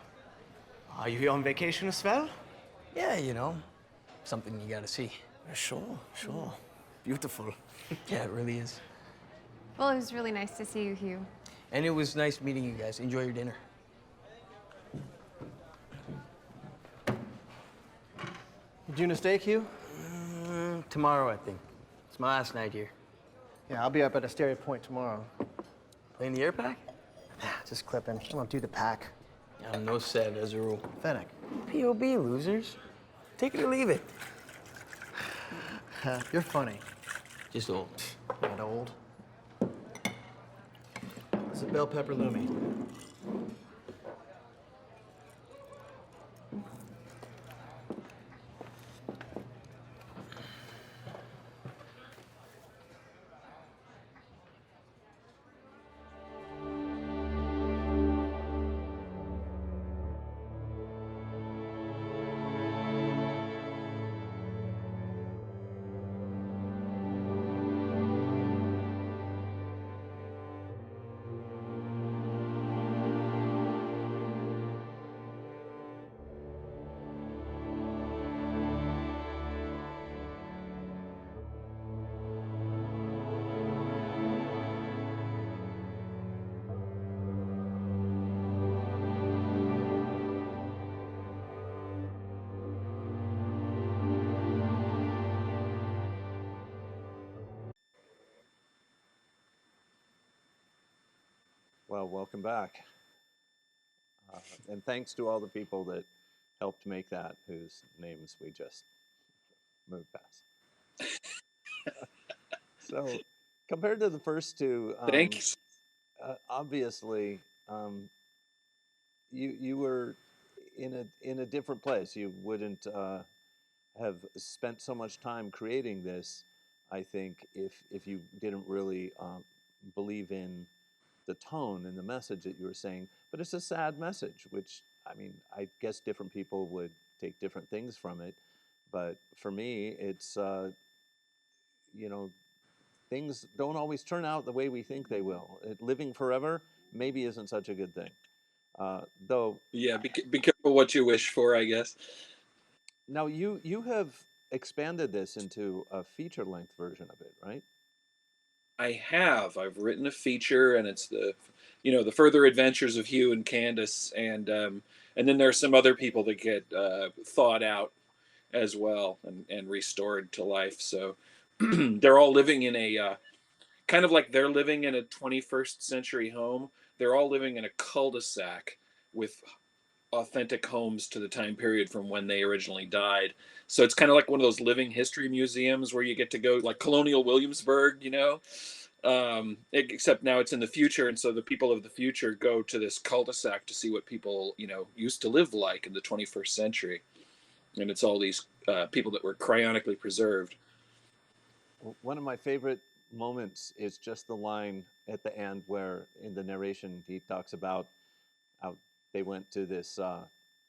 Are you here on vacation as well? Yeah, you know, something you gotta see. Sure, sure. Beautiful. Yeah, it really is. Well, it was really nice to see you, Hugh. And it was nice meeting you guys. Enjoy your dinner. You doing a steak, Hugh? Tomorrow, I think. It's my last night here. Yeah, I'll be up at Asteria Point tomorrow. Playing the air pack? Just clipping. I don't do the pack. I'm no Sev, as a rule. Fennec. POB, losers. Take it or leave it. You're funny. Just old. Not old. It's a bell pepper loomy. Well, welcome back. And thanks to all the people that helped make that, whose names we just moved past. So, compared to the first two, Thanks. obviously, you were in a different place. You wouldn't have spent so much time creating this, I think, if you didn't really believe in the tone and the message that you were saying. But it's a sad message, which, I mean, I guess different people would take different things from it. But for me, it's, you know, things don't always turn out the way we think they will. Living forever maybe isn't such a good thing. Though, Yeah, be careful what you wish for, I guess. now you have expanded this into a feature-length version of it, right? I have. I've written a feature, and it's the further adventures of Hugh and Candace, and then there are some other people that get thawed out as well and restored to life. So they're all living in a kind of like they're living in a 21st century home. They're all living in a cul-de-sac with authentic homes to the time period from when they originally died. So it's kind of like one of those living history museums where you get to go, like Colonial Williamsburg, except now it's in the future, and so the people of the future go to this cul-de-sac to see what people used to live like in the 21st century, and it's all these people that were cryogenically preserved. One of my favorite moments is just the line at the end where, in the narration, he talks about how they went to this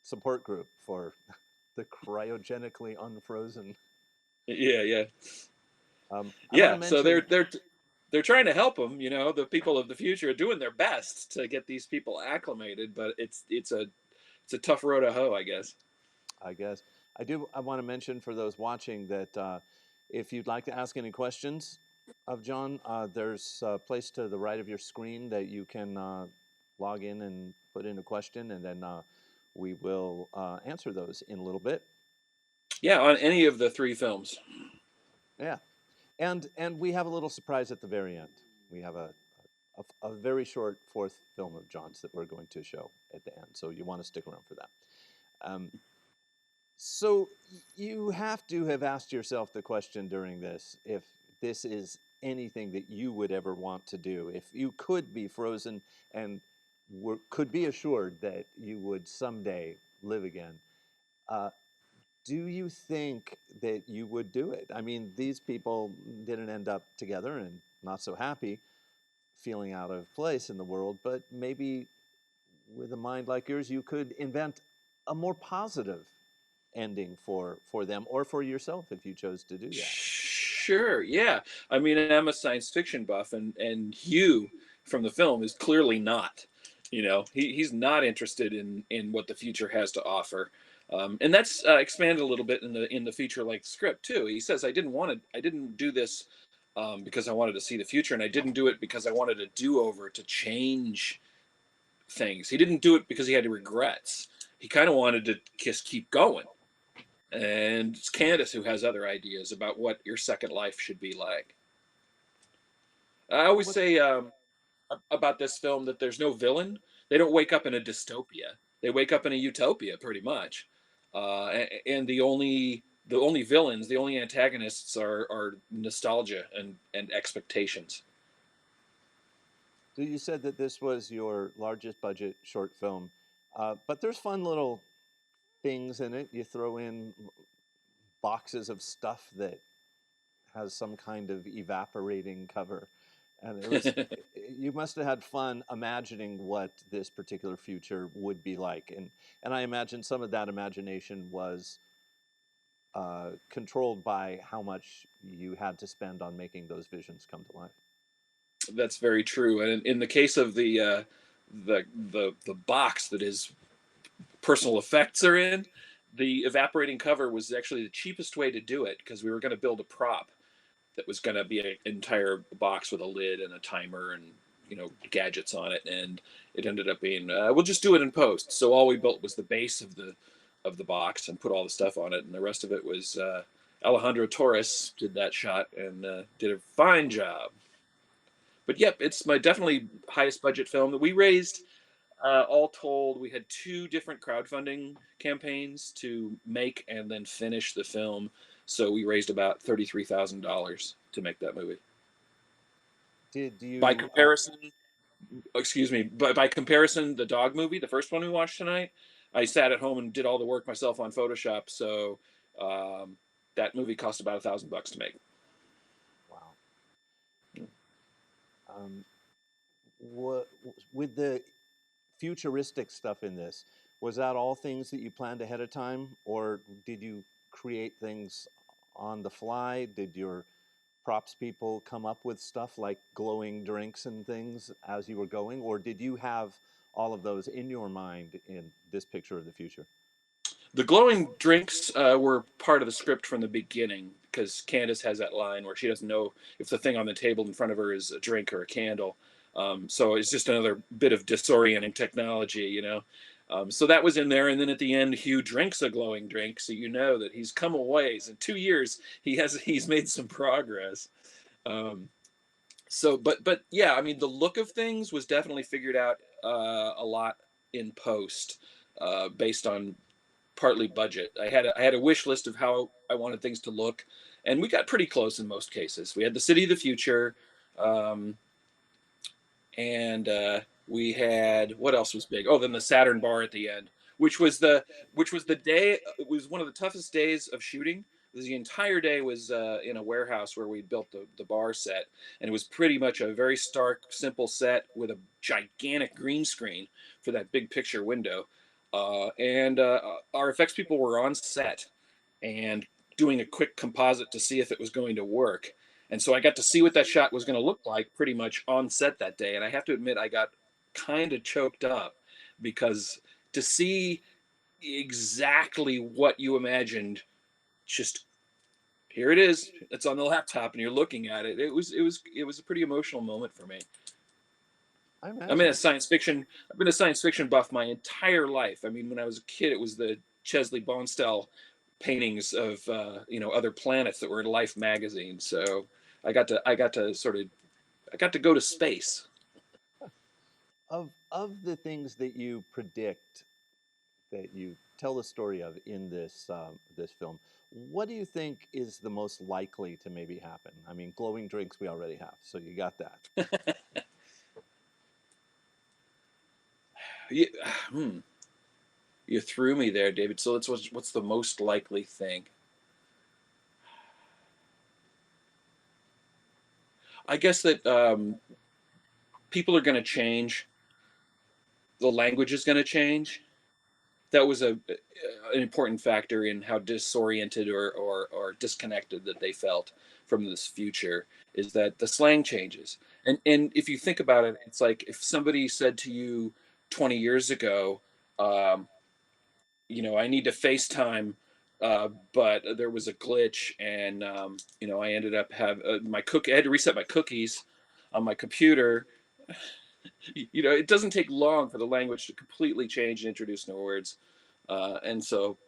support group for the cryogenically unfrozen. Yeah. Yeah. So they're trying to help them. The people of the future are doing their best to get these people acclimated, but it's a tough road to hoe, I guess. I want to mention for those watching that if you'd like to ask any questions of John, there's a place to the right of your screen that you can log in and put in a question, and then we will answer those in a little bit. Yeah, on any of the three films. Yeah, and we have a little surprise at the very end. We have a very short fourth film of John's that we're going to show at the end, so you want to stick around for that. So you have to have asked yourself the question during this, if this is anything that you would ever want to do, if you could be frozen and could be assured that you would someday live again. Do you think that you would do it? I mean, these people didn't end up together and not so happy, feeling out of place in the world, but maybe with a mind like yours, you could invent a more positive ending for them or for yourself if you chose to do that. Sure, yeah. I mean, I'm a science fiction buff, and Hugh from the film is clearly not. He's not interested in what the future has to offer, and that's expanded a little bit in the feature length script too. He says, I didn't do this because I wanted to see the future, and I didn't do it because I wanted a do-over to change things. He didn't do it because he had regrets. He kind of wanted to just keep going. And it's Candace who has other ideas about what your second life should be like. I always say about this film that there's no villain. They don't wake up in a dystopia. They wake up in a utopia, pretty much. And the only villains, the only antagonists are nostalgia and expectations. So you said that this was your largest budget short film, but there's fun little things in it. You throw in boxes of stuff that has some kind of evaporating cover. And it was, you must have had fun imagining what this particular future would be like. And I imagine some of that imagination was controlled by how much you had to spend on making those visions come to life. That's very true. And in the case of the box that his personal effects are in, the evaporating cover was actually the cheapest way to do it, because we were going to build a prop that was going to be an entire box with a lid and a timer and gadgets on it, and it ended up being we'll just do it in post. So all we built was the base of the box and put all the stuff on it, and the rest of it was Alejandro Torres did that shot and did a fine job. But yep, it's my definitely highest budget film that we raised. All told, we had 2 different crowdfunding campaigns to make and then finish the film. So we raised about $33,000 to make that movie. Did you? By comparison, excuse me, by comparison, the dog movie, the first one we watched tonight, I sat at home and did all the work myself on Photoshop. So that movie cost about $1,000 to make. Wow. What with the futuristic stuff in this, was that all things that you planned ahead of time, or did you create things on the fly? Did your props people come up with stuff like glowing drinks and things as you were going, or did you have all of those in your mind in this picture of the future? The glowing drinks were part of the script from the beginning, because Candace has that line where she doesn't know if the thing on the table in front of her is a drink or a candle. So it's just another bit of disorienting technology, you know. So that was in there, and then at the end, Hugh drinks a glowing drink, so you know that he's come a ways. In 2 years, he's made some progress. But yeah, I mean, the look of things was definitely figured out a lot in post, based on partly budget. I had a wish list of how I wanted things to look, and we got pretty close in most cases. We had the city of the future, um, and we had, what else was big? Oh, then the Saturn bar at the end, which was the day. It was one of the toughest days of shooting. The entire day was in a warehouse where we built the bar set, and it was pretty much a very stark, simple set with a gigantic green screen for that big picture window. And our effects people were on set and doing a quick composite to see if it was going to work. And so I got to see what that shot was going to look like pretty much on set that day. And I have to admit, I got kind of choked up, because to see exactly what you imagined, just here it is, it's on the laptop and you're looking at it. It was a pretty emotional moment for me. I I'm imagine. in a science fiction. I've been a science fiction buff my entire life. I mean, when I was a kid, it was the Chesley Bonestell paintings of other planets that were in Life magazine. So I got to go to space. Of the things that you predict, that you tell the story of in this film, what do you think is the most likely to maybe happen? I mean, glowing drinks we already have, so you got that. you, you threw me there, David. So what's the most likely thing? I guess that people are going to change. The language is going to change. That was an important factor in how disoriented or disconnected that they felt from this future, is that the slang changes. And if you think about it, it's like if somebody said to you 20 years ago, um, I need to FaceTime, but there was a glitch, and I ended up I had to reset my cookies on my computer. It doesn't take long for the language to completely change and introduce new words, and so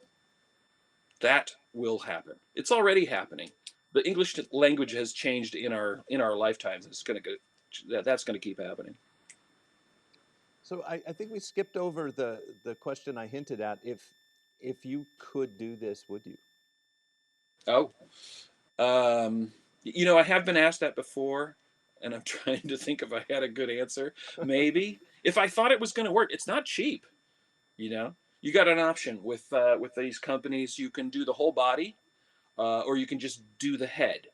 that will happen. It's already happening. The English language has changed in our lifetimes. That's going to keep happening. So I think we skipped over the question I hinted at. If you could do this, would you? Oh, I have been asked that before, and I'm trying to think if I had a good answer. Maybe if I thought it was going to work. It's not cheap. You got an option with these companies. You can do the whole body, or you can just do the head.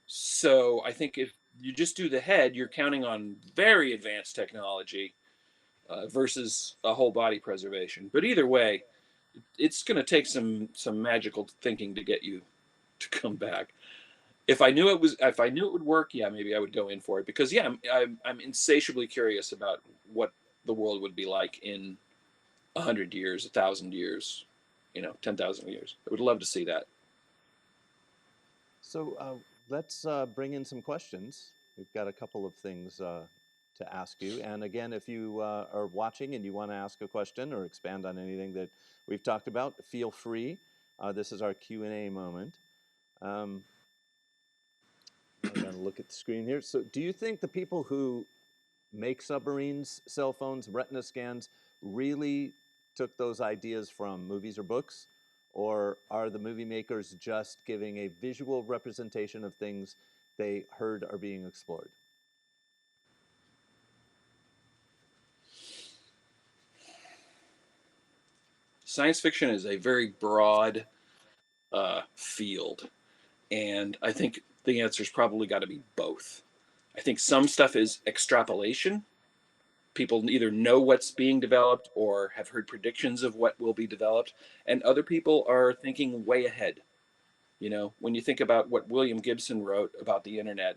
So I think if you just do the head, you're counting on very advanced technology versus a whole body preservation. But either way, it's going to take some magical thinking to get you to come back. If I knew it would work, yeah, maybe I would go in for it, because yeah, I'm insatiably curious about what the world would be like in 100 years, 1,000 years, 10,000 years. I would love to see that. So let's bring in some questions. We've got a couple of things to ask you. And again, if you are watching and you want to ask a question or expand on anything that we've talked about, feel free. This is our Q&A moment. I gotta look at the screen here. So do you think the people who make submarines, cell phones, retina scans really took those ideas from movies or books? Or are the movie makers just giving a visual representation of things they heard are being explored? Science fiction is a very broad field, and I think the answer's probably got to be both. I think some stuff is extrapolation. People either know what's being developed or have heard predictions of what will be developed, and other people are thinking way ahead. You know, when you think about what William Gibson wrote about the internet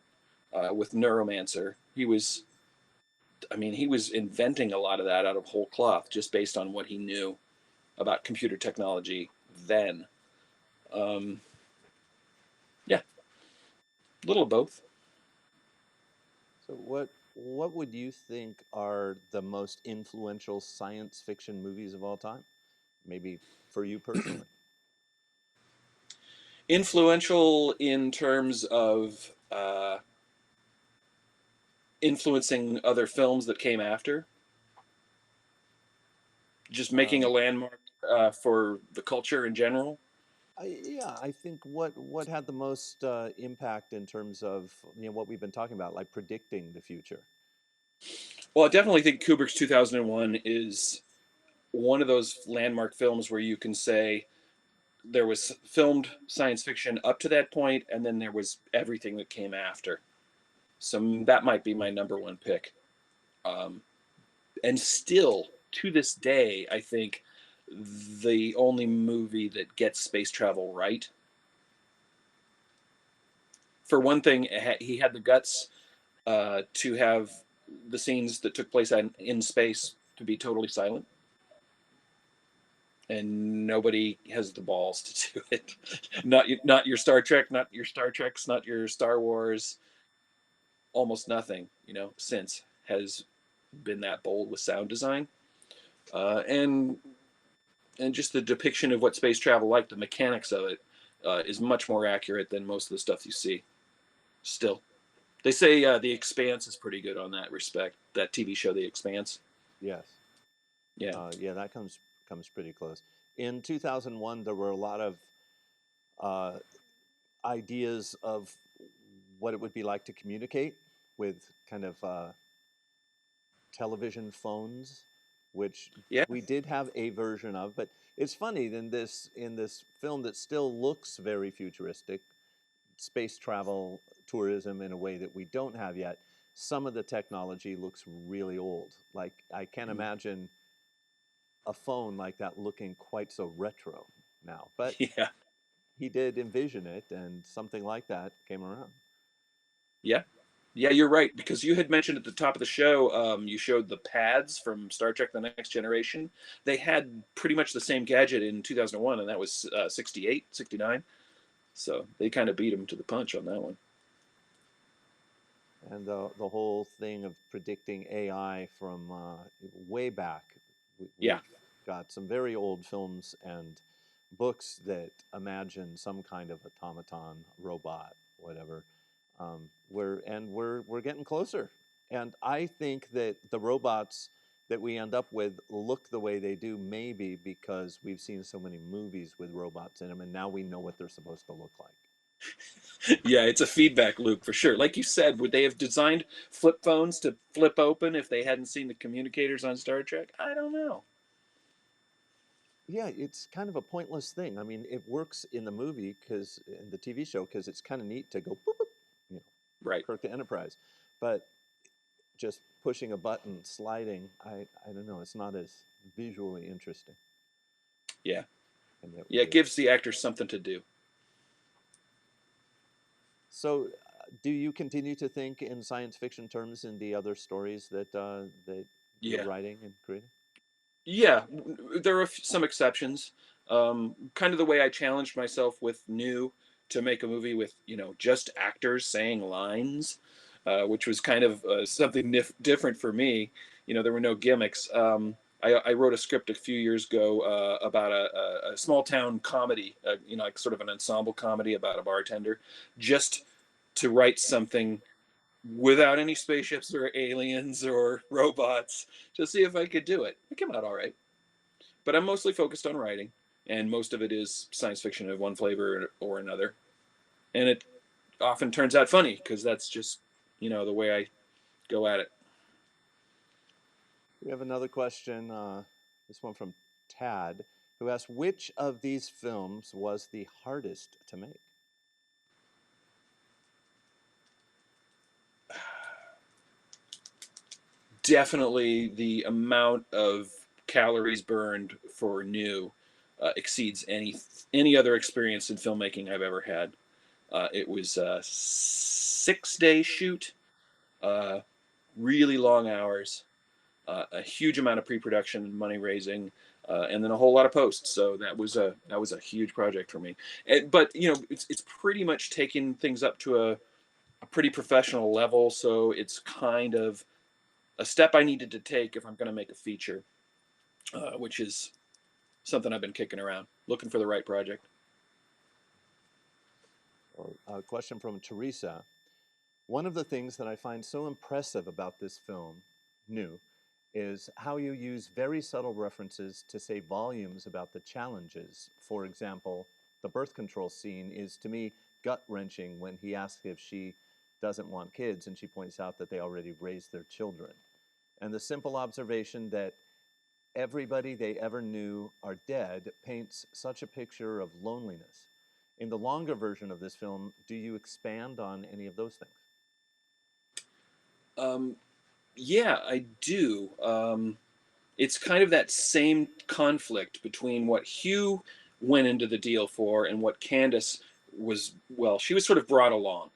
with Neuromancer, he was inventing a lot of that out of whole cloth just based on what he knew about computer technology then. Um, yeah, a little of both. So what would you think are the most influential science fiction movies of all time? Maybe for you personally. Influential in terms of influencing other films that came after, just making a landmark for the culture in general. I think what had the most impact in terms of what we've been talking about, like predicting the future. Well, I definitely think Kubrick's 2001 is one of those landmark films where you can say there was filmed science fiction up to that point, and then there was everything that came after. So that might be my number one pick. And still, to this day, I think the only movie that gets space travel right. For one thing, he had the guts to have the scenes that took place in space to be totally silent. And nobody has the balls to do it. Not your Star Trek, not your Star Treks, not your Star Wars. Almost nothing, since has been that bold with sound design, and just the depiction of what space travel like, the mechanics of it, is much more accurate than most of the stuff you see. Still, they say The Expanse is pretty good on that respect. That TV show, The Expanse. Yes. Yeah. Yeah, that comes pretty close. In 2001, there were a lot of ideas of what it would be like to communicate with kind of television phones, which we did have a version of. But it's funny in this film that still looks very futuristic, space travel, tourism in a way that we don't have yet. Some of the technology looks really old. Like I can't imagine a phone like that looking quite so retro now. But he did envision it, and something like that came around. Yeah. Yeah, you're right, because you had mentioned at the top of the show, you showed the pads from Star Trek The Next Generation. They had pretty much the same gadget in 2001, and that was 68, 69. So they kind of beat him to the punch on that one. And the whole thing of predicting AI from way back. We've got some very old films and books that imagine some kind of automaton, robot, whatever. We're getting closer. And I think that the robots that we end up with look the way they do, maybe because we've seen so many movies with robots in them, and now we know what they're supposed to look like. Yeah, it's a feedback loop for sure. Like you said, would they have designed flip phones to flip open if they hadn't seen the communicators on Star Trek? I don't know. Yeah, it's kind of a pointless thing. I mean, it works in the movie in the TV show, because it's kind of neat to go boop, boop, right. Kirk the Enterprise. But just pushing a button, sliding, I don't know, it's not as visually interesting. Yeah. Yeah, it gives the actors something to do. So, do you continue to think in science fiction terms in the other stories that you're writing and creating? Yeah, there are some exceptions. Kind of the way I challenged myself with New to make a movie with just actors saying lines, which was kind of something different for me. There were no gimmicks. I wrote a script a few years ago about a small town comedy, like sort of an ensemble comedy about a bartender, just to write something without any spaceships or aliens or robots to see if I could do it. It came out all right. But I'm mostly focused on writing, and most of it is science fiction of one flavor or another. And it often turns out funny because that's just, the way I go at it. We have another question, this one from Tad, who asked, which of these films was the hardest to make? Definitely the amount of calories burned for new exceeds any other experience in filmmaking I've ever had. It was a 6-day shoot, really long hours, a huge amount of pre-production and money raising, and then a whole lot of posts. So that was a huge project for me. But it's pretty much taking things up to a pretty professional level. So it's kind of a step I needed to take if I'm going to make a feature, which is something I've been kicking around, looking for the right project. A question from Teresa. One of the things that I find so impressive about this film, New, is how you use very subtle references to say volumes about the challenges. For example, the birth control scene is, to me, gut-wrenching when he asks if she doesn't want kids, and she points out that they already raised their children. And the simple observation that everybody they ever knew are dead paints such a picture of loneliness. In the longer version of this film, do you expand on any of those things? Yeah, I do. It's kind of that same conflict between what Hugh went into the deal for and what Candace was. Well, she was sort of brought along.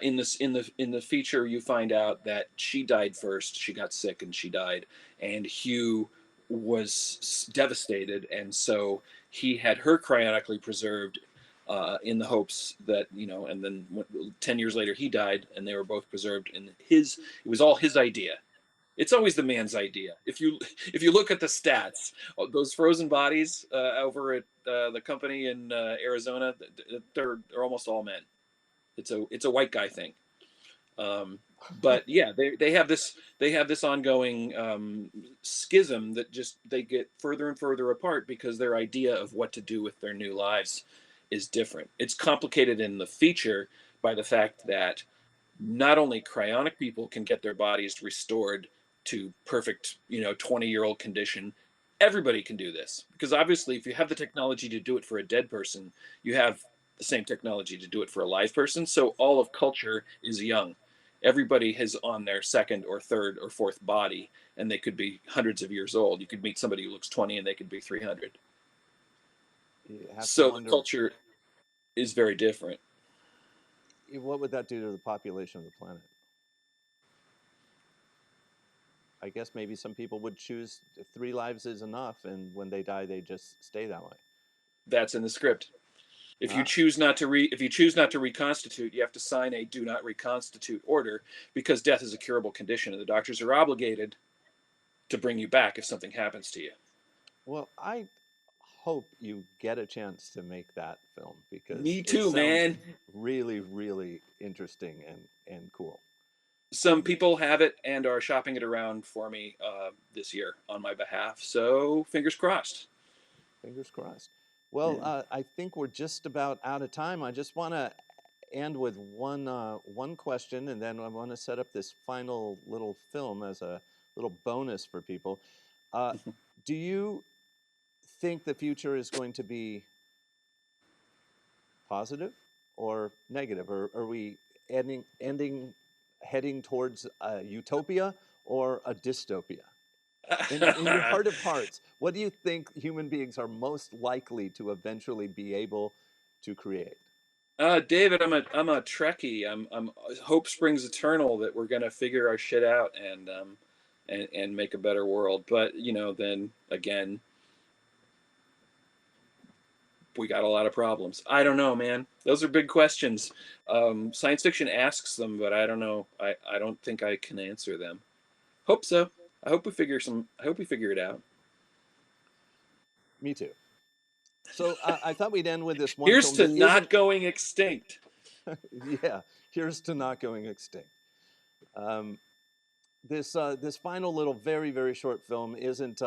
In the feature, you find out that she died first. She got sick and she died, and Hugh was devastated, and so he had her cryogenically preserved in the hopes that and then 10 years later he died, and they were both preserved. And it was all his idea. It's always the man's idea. If you look at the stats, those frozen bodies over at the company in Arizona, they're almost all men. It's a white guy thing. But yeah, they have this ongoing schism that just they get further and further apart because their idea of what to do with their new lives is different. It's complicated in the feature by the fact that not only cryonic people can get their bodies restored to perfect 20-year-old condition, everybody can do this, because obviously if you have the technology to do it for a dead person, you have the same technology to do it for a live person. So all of culture is young. Everybody is on their second or third or fourth body, and they could be hundreds of years old. You could meet somebody who looks 20 and they could be 300. So the culture is very different. What would that do to the population of the planet? I guess maybe some people would choose 3 lives is enough, and when they die, they just stay that way. That's in the script. If you choose not to reconstitute, you have to sign a do not reconstitute order, because death is a curable condition, and the doctors are obligated to bring you back if something happens to you. Well, I hope you get a chance to make that film, because me too, man. Really, really interesting and cool. Some people have it and are shopping it around for me this year on my behalf. So fingers crossed. Fingers crossed. Well, yeah. I think we're just about out of time. I just want to end with one question, and then I want to set up this final little film as a little bonus for people. Do you think the future is going to be positive or negative? Or are we heading towards a utopia or a dystopia? In your heart of hearts, what do you think human beings are most likely to eventually be able to create? David, I'm a Trekkie. I'm hope springs eternal that we're gonna figure our shit out and make a better world. But then again, we got a lot of problems. I don't know, man. Those are big questions. Science fiction asks them, but I don't know. I don't think I can answer them. Hope so. I hope we figure it out. Me too. So I thought we'd end with this one. Here's to not going extinct. Yeah, here's to not going extinct. This final little very, very short film isn't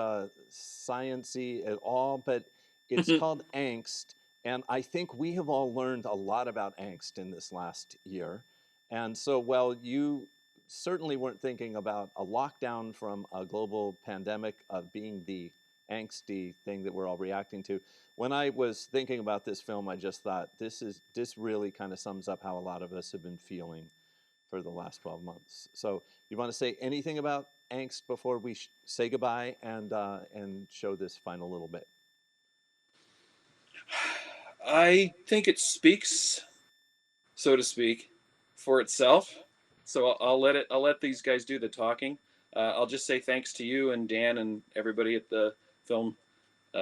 science-y at all, but it's called Angst. And I think we have all learned a lot about angst in this last year. And so while you certainly weren't thinking about a lockdown from a global pandemic being the angsty thing that we're all reacting to, when I was thinking about this film, I just thought this really kind of sums up how a lot of us have been feeling for the last 12 months. So you want to say anything about angst before we say goodbye and show this final little bit? I think it speaks, so to speak, for itself. So I'll let these guys do the talking. I'll just say thanks to you and Dan and everybody at the Film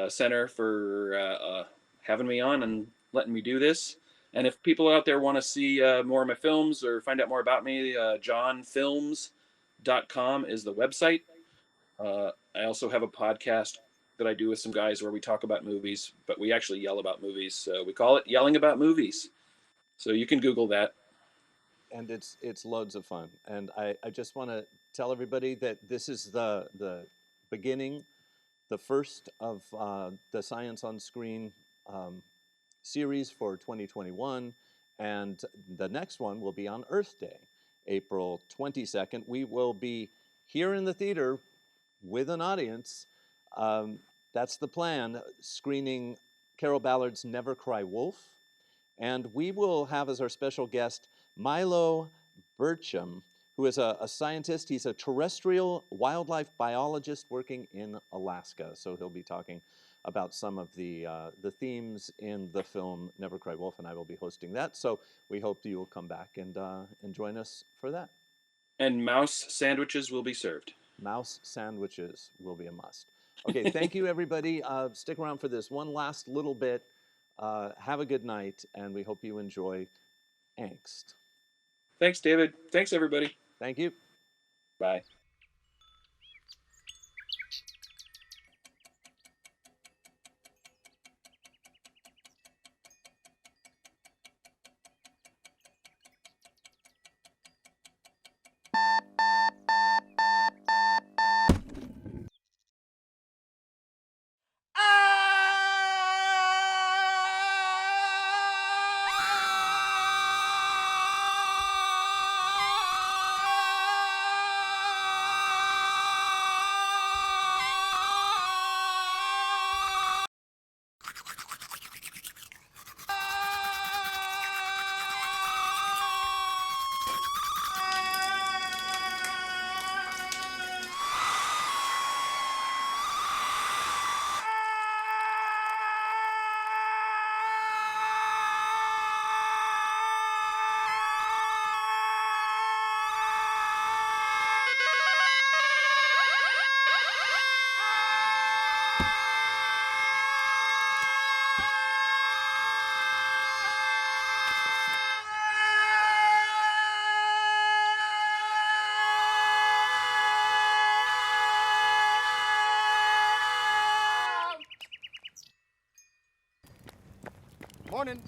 Center for having me on and letting me do this. And if people out there want to see more of my films or find out more about me, johnfilms.com is the website. I also have a podcast that I do with some guys where we talk about movies, but we actually yell about movies. So we call it Yelling About Movies. So you can Google that. And it's loads of fun. And I just want to tell everybody that this is the beginning, the first of the Science on Screen series for 2021. And the next one will be on Earth Day, April 22nd. We will be here in the theater with an audience. That's the plan, screening Carol Ballard's Never Cry Wolf. And we will have as our special guest Milo Burcham, who is a scientist. He's a terrestrial wildlife biologist working in Alaska. So he'll be talking about some of the themes in the film Never Cry Wolf, and I will be hosting that. So we hope you will come back and join us for that. And mouse sandwiches will be served. Mouse sandwiches will be a must. Okay, thank you, everybody. Stick around for this one last little bit. Have a good night, and we hope you enjoy Angst. Thanks, David. Thanks, everybody. Thank you. Bye. Morning.